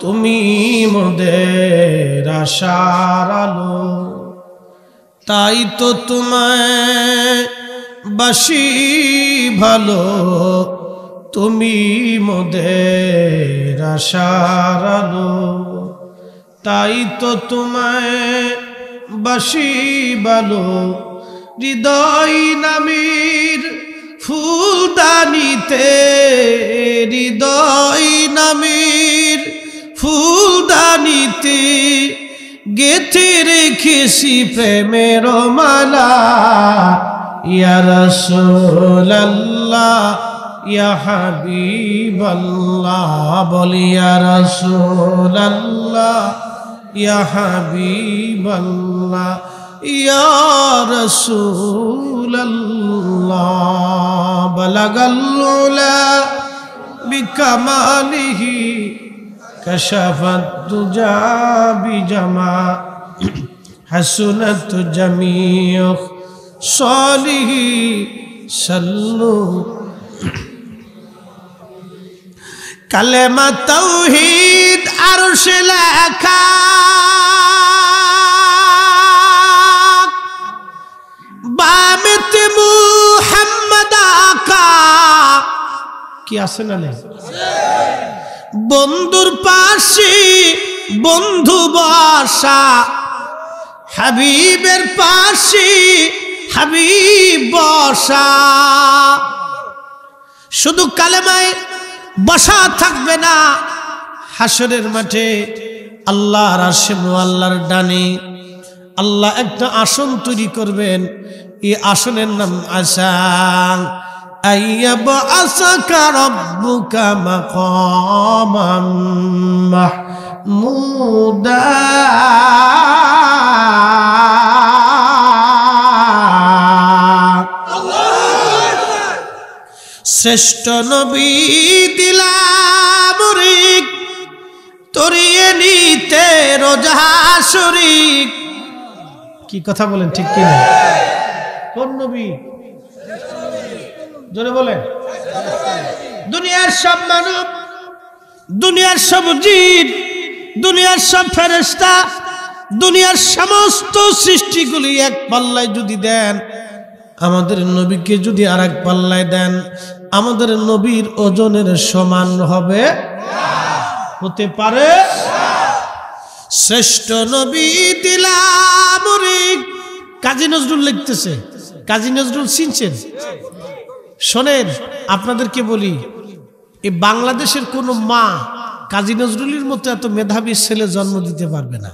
তুমি মোদের আশার আলো, তাই তো তোমায় বাসি ভালো। তুমি মোদের আশার আলো, তাই তো তোমায় বাসি ভালো। হৃদয় নামের ফুলদানিতে, হৃদয় নামের ফুলদানিতে গেথে রেখেছি প্রেমের মালা। ইয়া রাসূলুল্লাহ ইয়া হাবিবাল্লাহ, বলি ইয়া রাসূলুল্লাহ ইয়া হাবিবাল্লাহ ইয়া রাসূলুল্লাহ। বালাগাল উলা বিকামালিহি কাশাফাত দুজা বিজামা, হাসুনাত জামিউ সালিহি সাল্লু। কালেমা তাওহীদ আরশে লেখা, বামেতে মুহাম্মদ আকা। কি আছে না নেই? বন্ধুর পাশে বন্ধু বসা, হাবিবের পাশে হাবিব বসা। শুধু কালেমায় বসা থাকবে না, হাসরের মাঠে আল্লাহর আরশে মুআল্লার ডানে আল্লাহ একটা আসন তৈরি করবেন। এই আসনের নাম আসান। আইয়াবআসাকা রাব্বুকা মাকামান মাহমুদা। শ্রেষ্ঠ নবী দিলাম রিক, তরিয়ে নিতে রোজা শরীক। কি কথা বলেন, ঠিক কি না? কোন নবী? জোরে বলেন। দুনিয়ার সব মানব, দুনিয়ার সব জিন, দুনিয়ার সব ফেরেশতা, দুনিয়ার সমস্ত সৃষ্টিগুলি এক পাল্লায় যদি দেন, আমাদের নবীকে যদি আর এক পাল্লায় দেন, আমাদের নবীর ওজনের সমান হবে? হতে পারে? শ্রেষ্ঠ নবী দিলাম রিক। কাজী নজরুল লিখতেছে। কাজী নজরুল চিনছেন? শোনেন, আপনাদেরকে বলি, এই বাংলাদেশের কোন মা কাজী নজরুলের মতো এত মেধাবী ছেলে জন্ম দিতে পারবে না।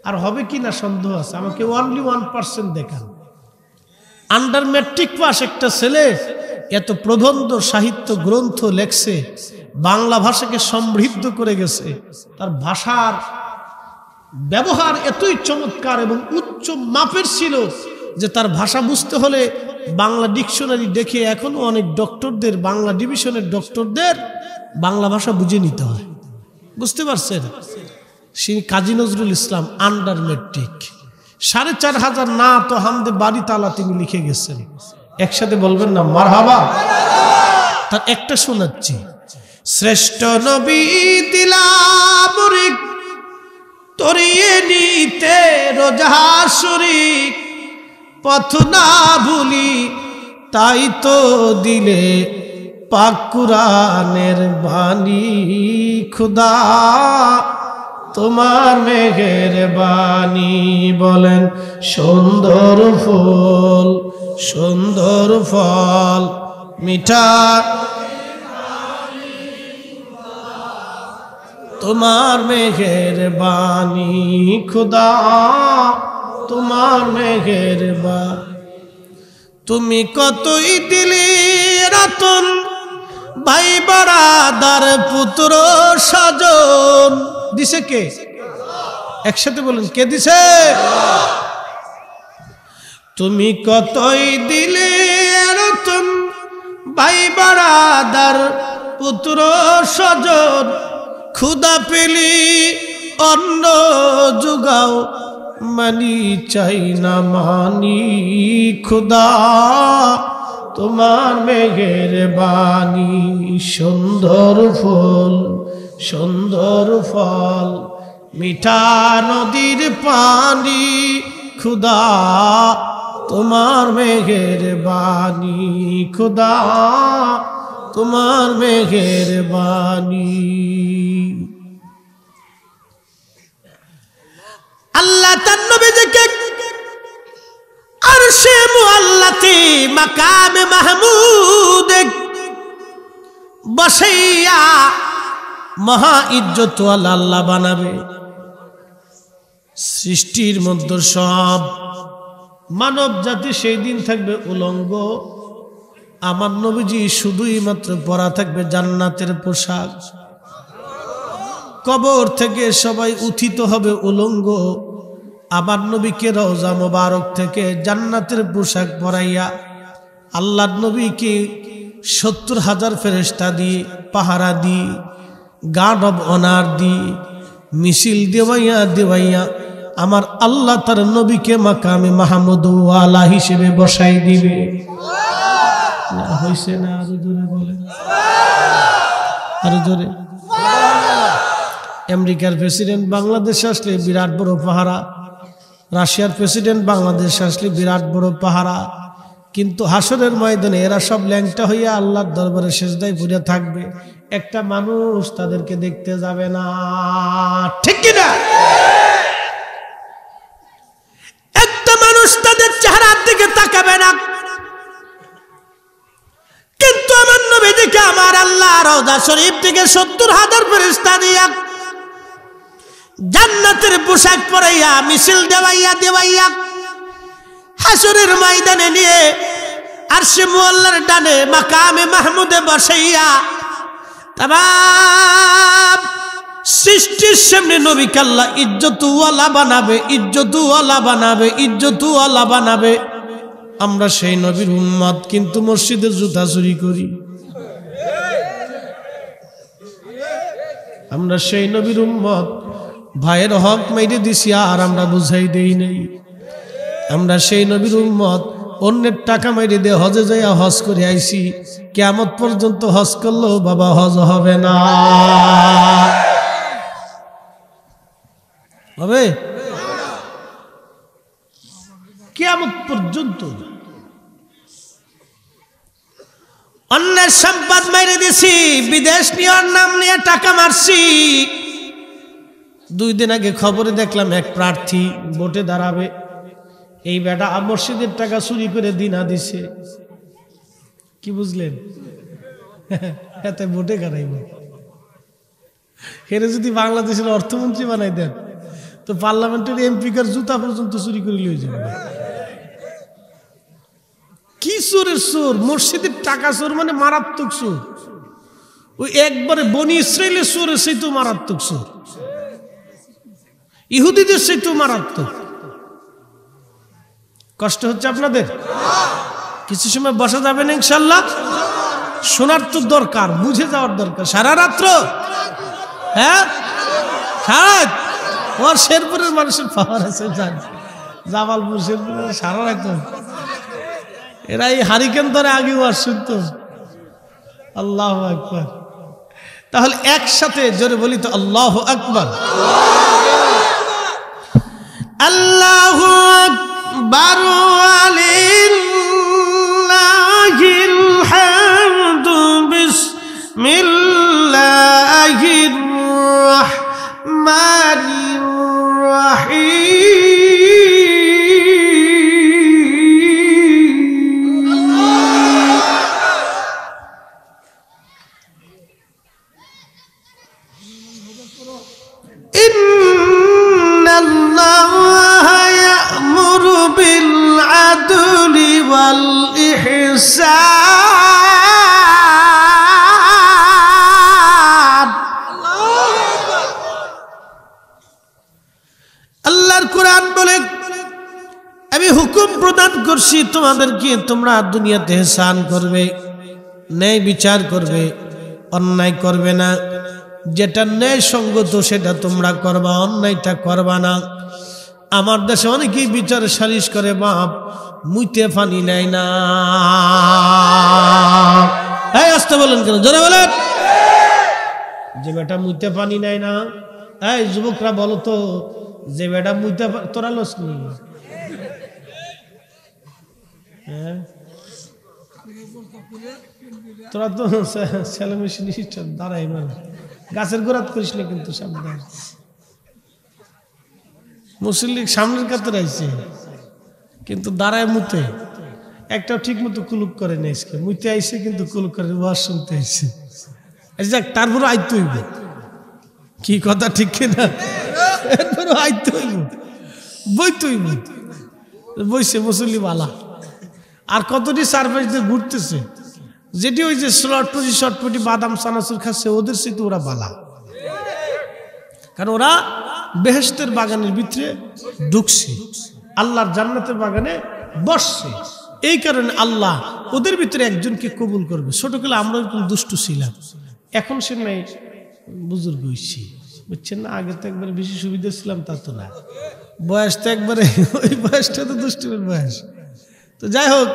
আর হবে কি না সন্দেহ আছে। আমাকে অনলি 1% দেখান। আন্ডার ম্যাট্রিক পাস একটা ছেলে এত প্রবন্ধ সাহিত্য গ্রন্থ লেখছে, বাংলা ভাষাকে সমৃদ্ধ করে গেছে। তার ভাষার ব্যবহার এতই চমৎকার এবং উচ্চ মাপের ছিল যে তার ভাষা বুঝতে হলে বাংলা ডিকশনারি দেখে এখনো অনেক ডক্টরদের, বাংলা ডিভিশনের ডক্টরদের বাংলা ভাষা বুঝে নিতে হয়। বুঝতে পারছেন? সেই কাজী নজরুল ইসলাম আন্ডার ম্যাট্রিক, ৪৫০০ না তো হামদে বাড়ি তালা তিনি লিখে গেছেন। একসাথে বলবেন না মারহাবা? তার একটা শোনাচ্ছি। শ্রেষ্ঠ নবী দিলাম রিক, তরিয়ে নিতে রোজা শরীক। পথ না ভুলি তাই তো দিলে পাক কুরআনের বাণী। খুদা তোমার মেঘের বাণী। বলেন সুন্দর ফুল সুন্দর ফল মিঠা তোমার মেঘের বাণী। খুদা তোমার মেঘের বাণী। তুমি কতই দিলে রতন, ভাই বারাদার পুত্র স্বজন। দিছে কে? একসাথে বলেন, কে দিছে? তুমি কতই দিলে রতন, ভাই বারাদার পুত্র স্বজন, ক্ষুধা পেলি অন্ন যোগাও, মানি চাই না মানি খোদা তোমার মেঘের বাণী। সুন্দর ফুল সুন্দর ফল, মিঠা নদীর পানি, খোদা তোমার মেঘের বাণী, খোদা তোমার মেঘের বাণী। আল্লাহ তার নবীকে আরশে মুআল্লাতে মাকামে মাহমুদে বসাইয়া মহা ইজ্জত আল্লাহ বানাবে। সৃষ্টির মধ্যে সব মানব জাতি সেই দিন থাকবে উলঙ্গ। আমার নবীজি শুধুই মাত্র পরা থাকবে জান্নাতের পোশাক। কবর থেকে সবাই উত্থিত হবে উলঙ্গ। আবার নবীকে রওজা মোবারক থেকে জান্নাতের পোশাক পরাইয়া আল্লাহর নবীকে ৭০,০০০ ফেরেশতা দিয়ে পাহারা দিয়ে গার্ড অব অনার দিয়ে মিছিল দেওয়াইয়া দেওয়াইয়া আমার আল্লাহ তার নবীকে মাকামে মাহমুদ ওয়ালা হিসেবে বসাই দিবে। হইছে না? আরো জোরে বলেন, আরো জোরে। আমেরিকার প্রেসিডেন্ট বাংলাদেশে আসলে বিরাট বড় পাহারা, রাশিয়ার প্রেসিডেন্ট বাংলাদেশে আসলে বিরাট বড় পাহারা, কিন্তু হাসরের ময়দানে এরা সব ল্যাংটা হইয়া আল্লাহর দরবারে সিজদায় পড়ে থাকবে। একটা মানুষ তাদেরকে দেখতে যাবে না, ঠিক কি না? একটা মানুষ তাদের চেহারার দিকে তাকাবে না। কিন্তু আমার নবীজিকে আমার আল্লাহ রওজা শরীফ থেকে ৭০,০০০ ফেরেশতা দিয়া জান্নাতের পোশাক পরাইয়া মিছিল দেওয়াইয়া দেওয়াইয়া হাসরের ময়দানে নিয়ে আরশে মুআল্লার ডানে মাকামে মাহমুদে বসাইয়া তামাম সৃষ্টির সামনে নবীকে আল্লাহ ইজ্জতওয়ালা বানাবে, ইজ্জতওয়ালা বানাবে, ইজ্জতওয়ালা বানাবে। আমরা সেই নবীর উম্মত, কিন্তু মসজিদের জুতা চুরি করি। আমরা সেই নবীর উম্মত, ভাইয়ের হক মাইরে দিছি আর আমরা বুঝাই দেই নাই। আমরা সেই নবীর উম্মত, অন্যের টাকা মাইরে দিয়ে হজে যাইয়া হজ করে আইছি, কিয়ামত পর্যন্ত হজ করলেও বাবা হজ হবে না। হবে কিয়ামত পর্যন্ত। অন্যের সম্পদ মাইরে দিছি, বিদেশ নিয়ে নাম নিয়ে টাকা মারছি। 2 দিন আগে খবরে দেখলাম এক প্রার্থী ভোটে দাঁড়াবে, এই বেটা মসজিদের টাকা চুরি করে দিনা দিছে। কি বুঝলেন? এতে ভোটে কারাইব। এর যদি বাংলাদেশের অর্থমন্ত্রী বানাই দেন তো পার্লামেন্টের এমপিকার জুতা পর্যন্ত চুরি করে লিয়ে যাবে। কি চোরের চোর, মসজিদের টাকা চোর মানে মারাত্মক চোর। ওই একবারে বনি ইসরায়েলের চোরের সেই তো মারাত্মক চোর, ইহুদিদের সেই তো মারাত্মক। কষ্ট হচ্ছে আপনাদের? কিছু সময় বসা যাবে না ইনশাল্লাহ? শোনার তো দরকার, বুঝে যাওয়ার দরকার। সারা রাত্র, হ্যাঁ ওর শেরপুরের মানুষের পাওয়ার আছে, জামালপুর শেরপুরের সারা রাত্র এরা এই হারিকেন ধরে আগেও আসছেন তো। আল্লাহু আকবার। তাহলে একসাথে জোরে বলি তো আল্লাহু আকবার। আল্লাহু আকবার ওয়ালিল্লাহিল হামদু বিসমিল্লাহির রাহমানির রাহিম। ইন্নাল্লাহা ইয়া'মুরু বিল আদলি ওয়াল ইহসান। আল্লাহর কোরআন বলে, আমি হুকুম প্রদান করছি তোমাদেরকে, তোমরা দুনিয়াতে ইহসান করবে, ন্যায় বিচার করবে, অন্যায় করবে না, যেটা ন্যায় সঙ্গত সেটা তোমরা করবা, অন্যায়টা করবা না। আমার দেশে অনেকেই বিচার সালিশ করে, বাপ মুইতে পানি নেয় না। এই আসতে বলেন কেন, জোরে বলেন। যে বেটা মুইতে পানি নেয় না, এই যুবকরা বলো তো, যে বেটা মুইতে তোরা লস নি, তোরা তো ছেলে মেশিন দাঁড়াই মানে গাছের গোড়াত করিস না কিন্তু সাবধান। মুসলিম লীগ সামনের কাতারে আইছে কিন্তু দাঁড়ায় মুতে, একটাও ঠিক মতো কুলুক করে নেই, মুইতে আইছে কিন্তু কুলুক করে ওয়াজ শুনতে আইছে। যাক, তারপরে আইতে হইব, কি কথা ঠিক কিনা, এরপরে আইতে হইব, বইতে হইব। বইছে মুসলিম আলা, আর কতটি সার্ভিস দিয়ে ঘুরতেছে, যেটি ওই যে শর্টপটি বাদাম চানাচুর খাচ্ছে, ওদের সাথে ওরা বালা, কারণ ওরা বেহেশতের বাগানের ভিতরে ঢুকছে, আল্লাহর জান্নাতের বাগানে বসছে। এই কারণে আল্লাহ ওদের ভিতরে একজনকে কবুল করবে। ছোটকালে আমরা এরকম দুষ্টু ছিলাম, এখন সে নাই বুজুর্গ হয়েছি, বুঝছেন না। আগে তো একবারে বেশি সুবিধা ছিলাম, তা তো না, বয়স তো একবারে ওই বয়সটা তো দুষ্টুমের বয়স। তো যাই হোক,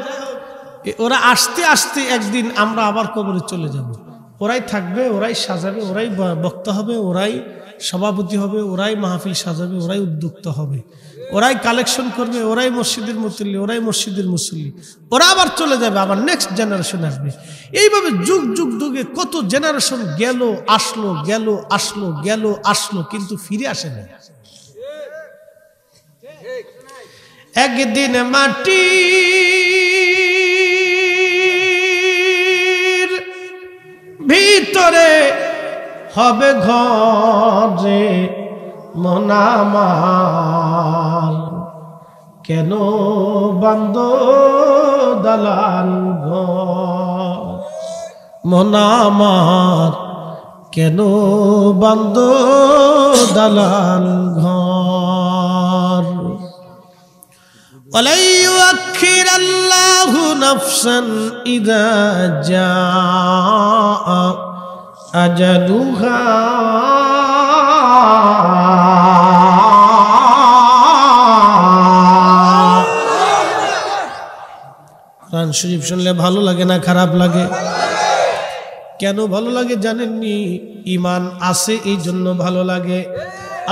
ওরা আস্তে আস্তে একদিন আমরা আবার কবরে চলে যাব। ওরাই থাকবে, ওরাই সাজাবে, ওরাই বক্তা হবে, ওরাই সভাপতি হবে, ওরাই মাহফিল সাজাবে, ওরাই উদ্যোক্তা হবে, ওরাই কালেকশন করবে, ওরাই মসজিদের মুসল্লি, ওরাই মসজিদের মুসল্লি। ওরা আবার চলে যাবে, আবার নেক্সট জেনারেশন আসবে। এইভাবে যুগ যুগ যুগে কত জেনারেশন গেল আসলো, গেল আসলো, গেল আসলো, কিন্তু ফিরে আসে না। একদিন মাটি ভিতরে হবে ঘরে মন আমার, কেন বান্দ দালান ঘর, মন আমার কেন বান্দ দালান ঘর। وَلَن يُؤَخِّرَ اللَّهُ نَفْسًا إِذَا جَاءَ أَجَلُهَا কোরআন শরীফ শুনলে ভালো লাগে না খারাপ লাগে? কেন ভালো লাগে জানেননি? ঈমান আছে এই জন্য ভালো লাগে।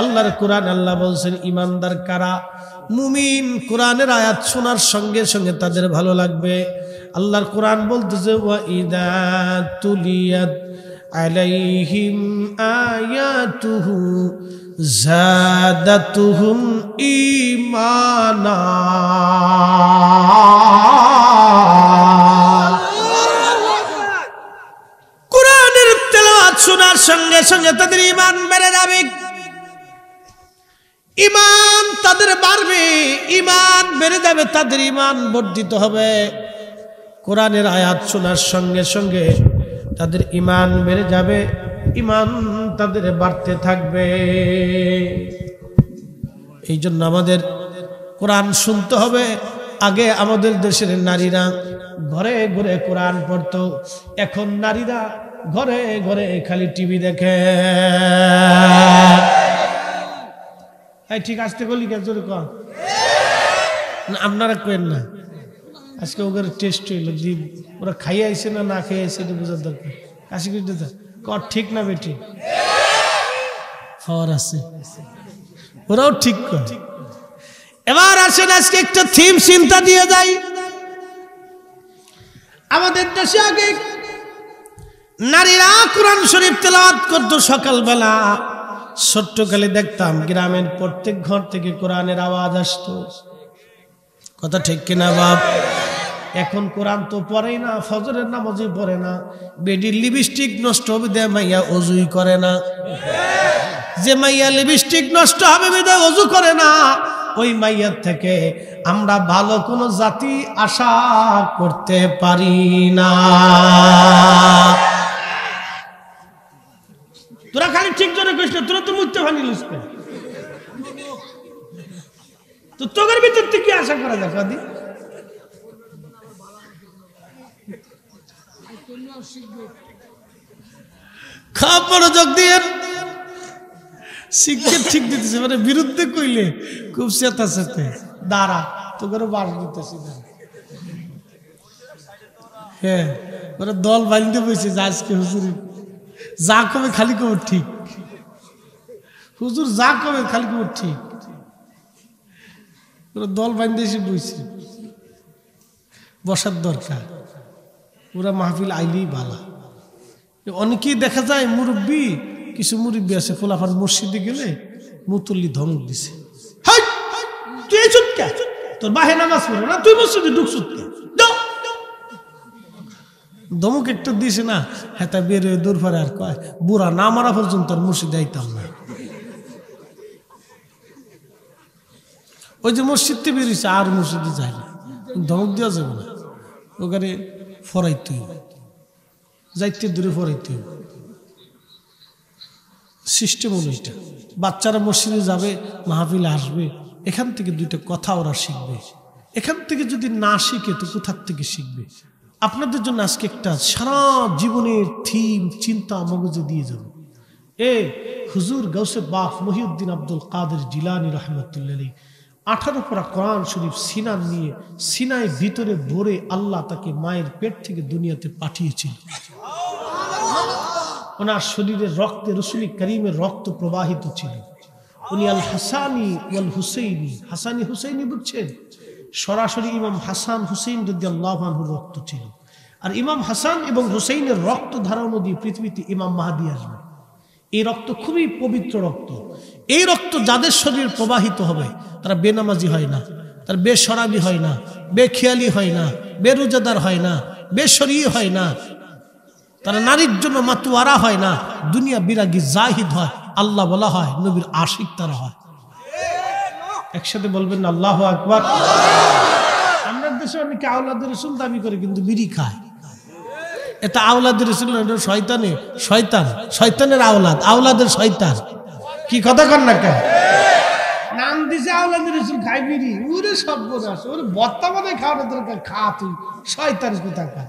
আল্লাহর কোরআন, আল্লাহ বলছেন ঈমানদার কারা? মুমিন। কোরআনের আয়াত শোনার সঙ্গে সঙ্গে তাদের ভালো লাগবে। আল্লাহর কোরআন বলতেছে ওয়া ইযা তুলিয়াত আলাইহিম আয়াতুহু যাদাতুহুম ঈমানা। কোরআনের তেলাওয়াত শোনার সঙ্গে সঙ্গে তাদের ঈমান বেড়ে যাবে, ঈমান তাদের বাড়বে, ঈমান বেড়ে যাবে, তাদের ঈমান বর্ধিত হবে। কোরআনের আয়াত শোনার সঙ্গে সঙ্গে তাদের ঈমান বেড়ে যাবে, ঈমান তাদের বাড়তে থাকবে। এই জন্য আমাদের কোরআন শুনতে হবে। আগে আমাদের দেশের নারীরা ঘরে ঘরে কোরআন পড়তো, এখন নারীরা ঘরে ঘরে খালি টিভি দেখে। ঠিক আসতে গলি কে জোরে কর না, আপনারা কেন না? আজকে ওদের টেস্ট হইল, ওরা খাইয়ে আইছে না না খেয়ে আইছে এটা বোঝার দরকার। কাশি করে কর ঠিক না বেটি? খাওয়ার আছে, ওরাও ঠিক কর। এবার আসেন আজকে একটা থিম চিন্তা দিয়ে যাই। আমাদের দেশে আগে নারীরা কোরআন শরীফ তেলাওয়াত করতো সকালবেলা। ছোট্টকালে দেখতাম গ্রামের প্রত্যেক ঘর থেকে কোরআনের আওয়াজ আসতো। কথা ঠিক কিনা বাপ? এখন কোরআন তো পড়েই না, ফজরের নামাজই পড়ে না। বেডির লিপস্টিক নষ্ট হবে দে মাইয়া অজুই করে না। যে মাইয়া লিপস্টিক নষ্ট হবে বিদায় অজু করে না, ওই মাইয়ার থেকে আমরা ভালো কোনো জাতি আশা করতে পারি না। তোরা খালি ঠিক জোরে কইস না, তোরা তো মুক্তি ভানি লুসকে, তো তোদের ভিতর থেকে কি আশা করা যায়? কাদি খাপ মনোযোগ দিয়ে শিক্ষা ঠিক দিতেছে, মানে বিরুদ্ধে কইলে খুব চেতা চেতে দাঁড়া তো করে বাস দিতেছি না। হ্যাঁ, ওরা দল বাঁধতে বসে যে আজকে হুজুর যা কবে খালি কবে ঠিক, হুজুর যা কবে খালি কবে ঠিক, ওরা দল বাঁধতে এসে বসে বসার দরকার। ওরা মাহফিল আইলেই বালা। অনেকেই দেখা যায় মুরব্বী, কিছু মুরব্বী আছে ফোলাফান মসজিদে গেলে মুতল্লি ধমক দিছে, তুই চুপ কে, তোর বাহে নামাজ পড়ে না, তুই মসজিদে ঢুকছুত কে, ধমক একটা দিছে না। হ্যাঁ, তা বের হয়ে দূর পরে আর কয় বুড়া না মারা পর্যন্ত আর মসজিদে আইতাম না। ওই যে মসজিদে বেরিয়েছে আর মসজিদে যায় না, ধমক দেওয়া যাবে না, ওখানে ফরাইতে হবে, যাইতে দূরে ফরাইতে হবে। সিস্টেম অনুযায়ী বাচ্চারা মসজিদে যাবে, মাহফিলে আসবে, এখান থেকে দুইটা কথা ওরা শিখবে। এখান থেকে যদি না শিখে তো কোথার থেকে শিখবে? আপনাদের জন্য আজকে একটা সারা জীবনের থিম চিন্তা মগজে দিয়ে যাব। হুজুর গাউসে বাফ মহিউদ্দিন আব্দুল কাদের জিলানী রহমতুল্লাহ 18 পারা কোরআন শরীফ সিনার নিয়ে সিনায় ভিতরে ভরে আল্লাহ তাকে মায়ের পেট থেকে দুনিয়াতে পাঠিয়েছিল। ওনার শরীরের রক্তে রসুল করিমের রক্ত প্রবাহিত ছিল। উনি আল হাসানি ওয়াল হুসাইনি, হাসানি হুসাইনি বুঝছেন, সরাসরি ইমাম হাসান হুসেইন রাদিয়াল্লাহু আনহুর রক্ত ছিল। আর ইমাম হাসান এবং হুসেইনের রক্ত ধারণ দিয়ে পৃথিবীতে ইমাম মাহদী আসবে। এই রক্ত খুবই পবিত্র রক্ত। এই রক্ত যাদের শরীরে প্রবাহিত হবে তারা বেনামাজি হয় না, তারা বেশরাবি হয় না, বেখেয়ালি হয় না, বেরোজাদার হয় না, বেশরী হয় না, তারা নারীর জন্য মাতুয়ারা হয় না, দুনিয়া বিরাগী জাহিদ হয়, আল্লাহ বলা হয়, নবীর আশিক তারা হয়। একসাথে বলবেন না আল্লাহু আকবার। আমরা দেশে অনেকে আওলাদের রাসূল দাবি করে কিন্তু বিড়ি খায়। এটা আওলাদের রাসূল না, এটা শয়তান, শয়তানের আওলাদ, আওলাদের শয়তান। কি কথা কন না কেন? নাম দিছে আওলাদের রাসূল, খাই বিড়ি, ওরে সর্বনাশ, ওরে বর্তমানে খাওয়ানোর দরকার, খা তুই শয়তান কোথাকার।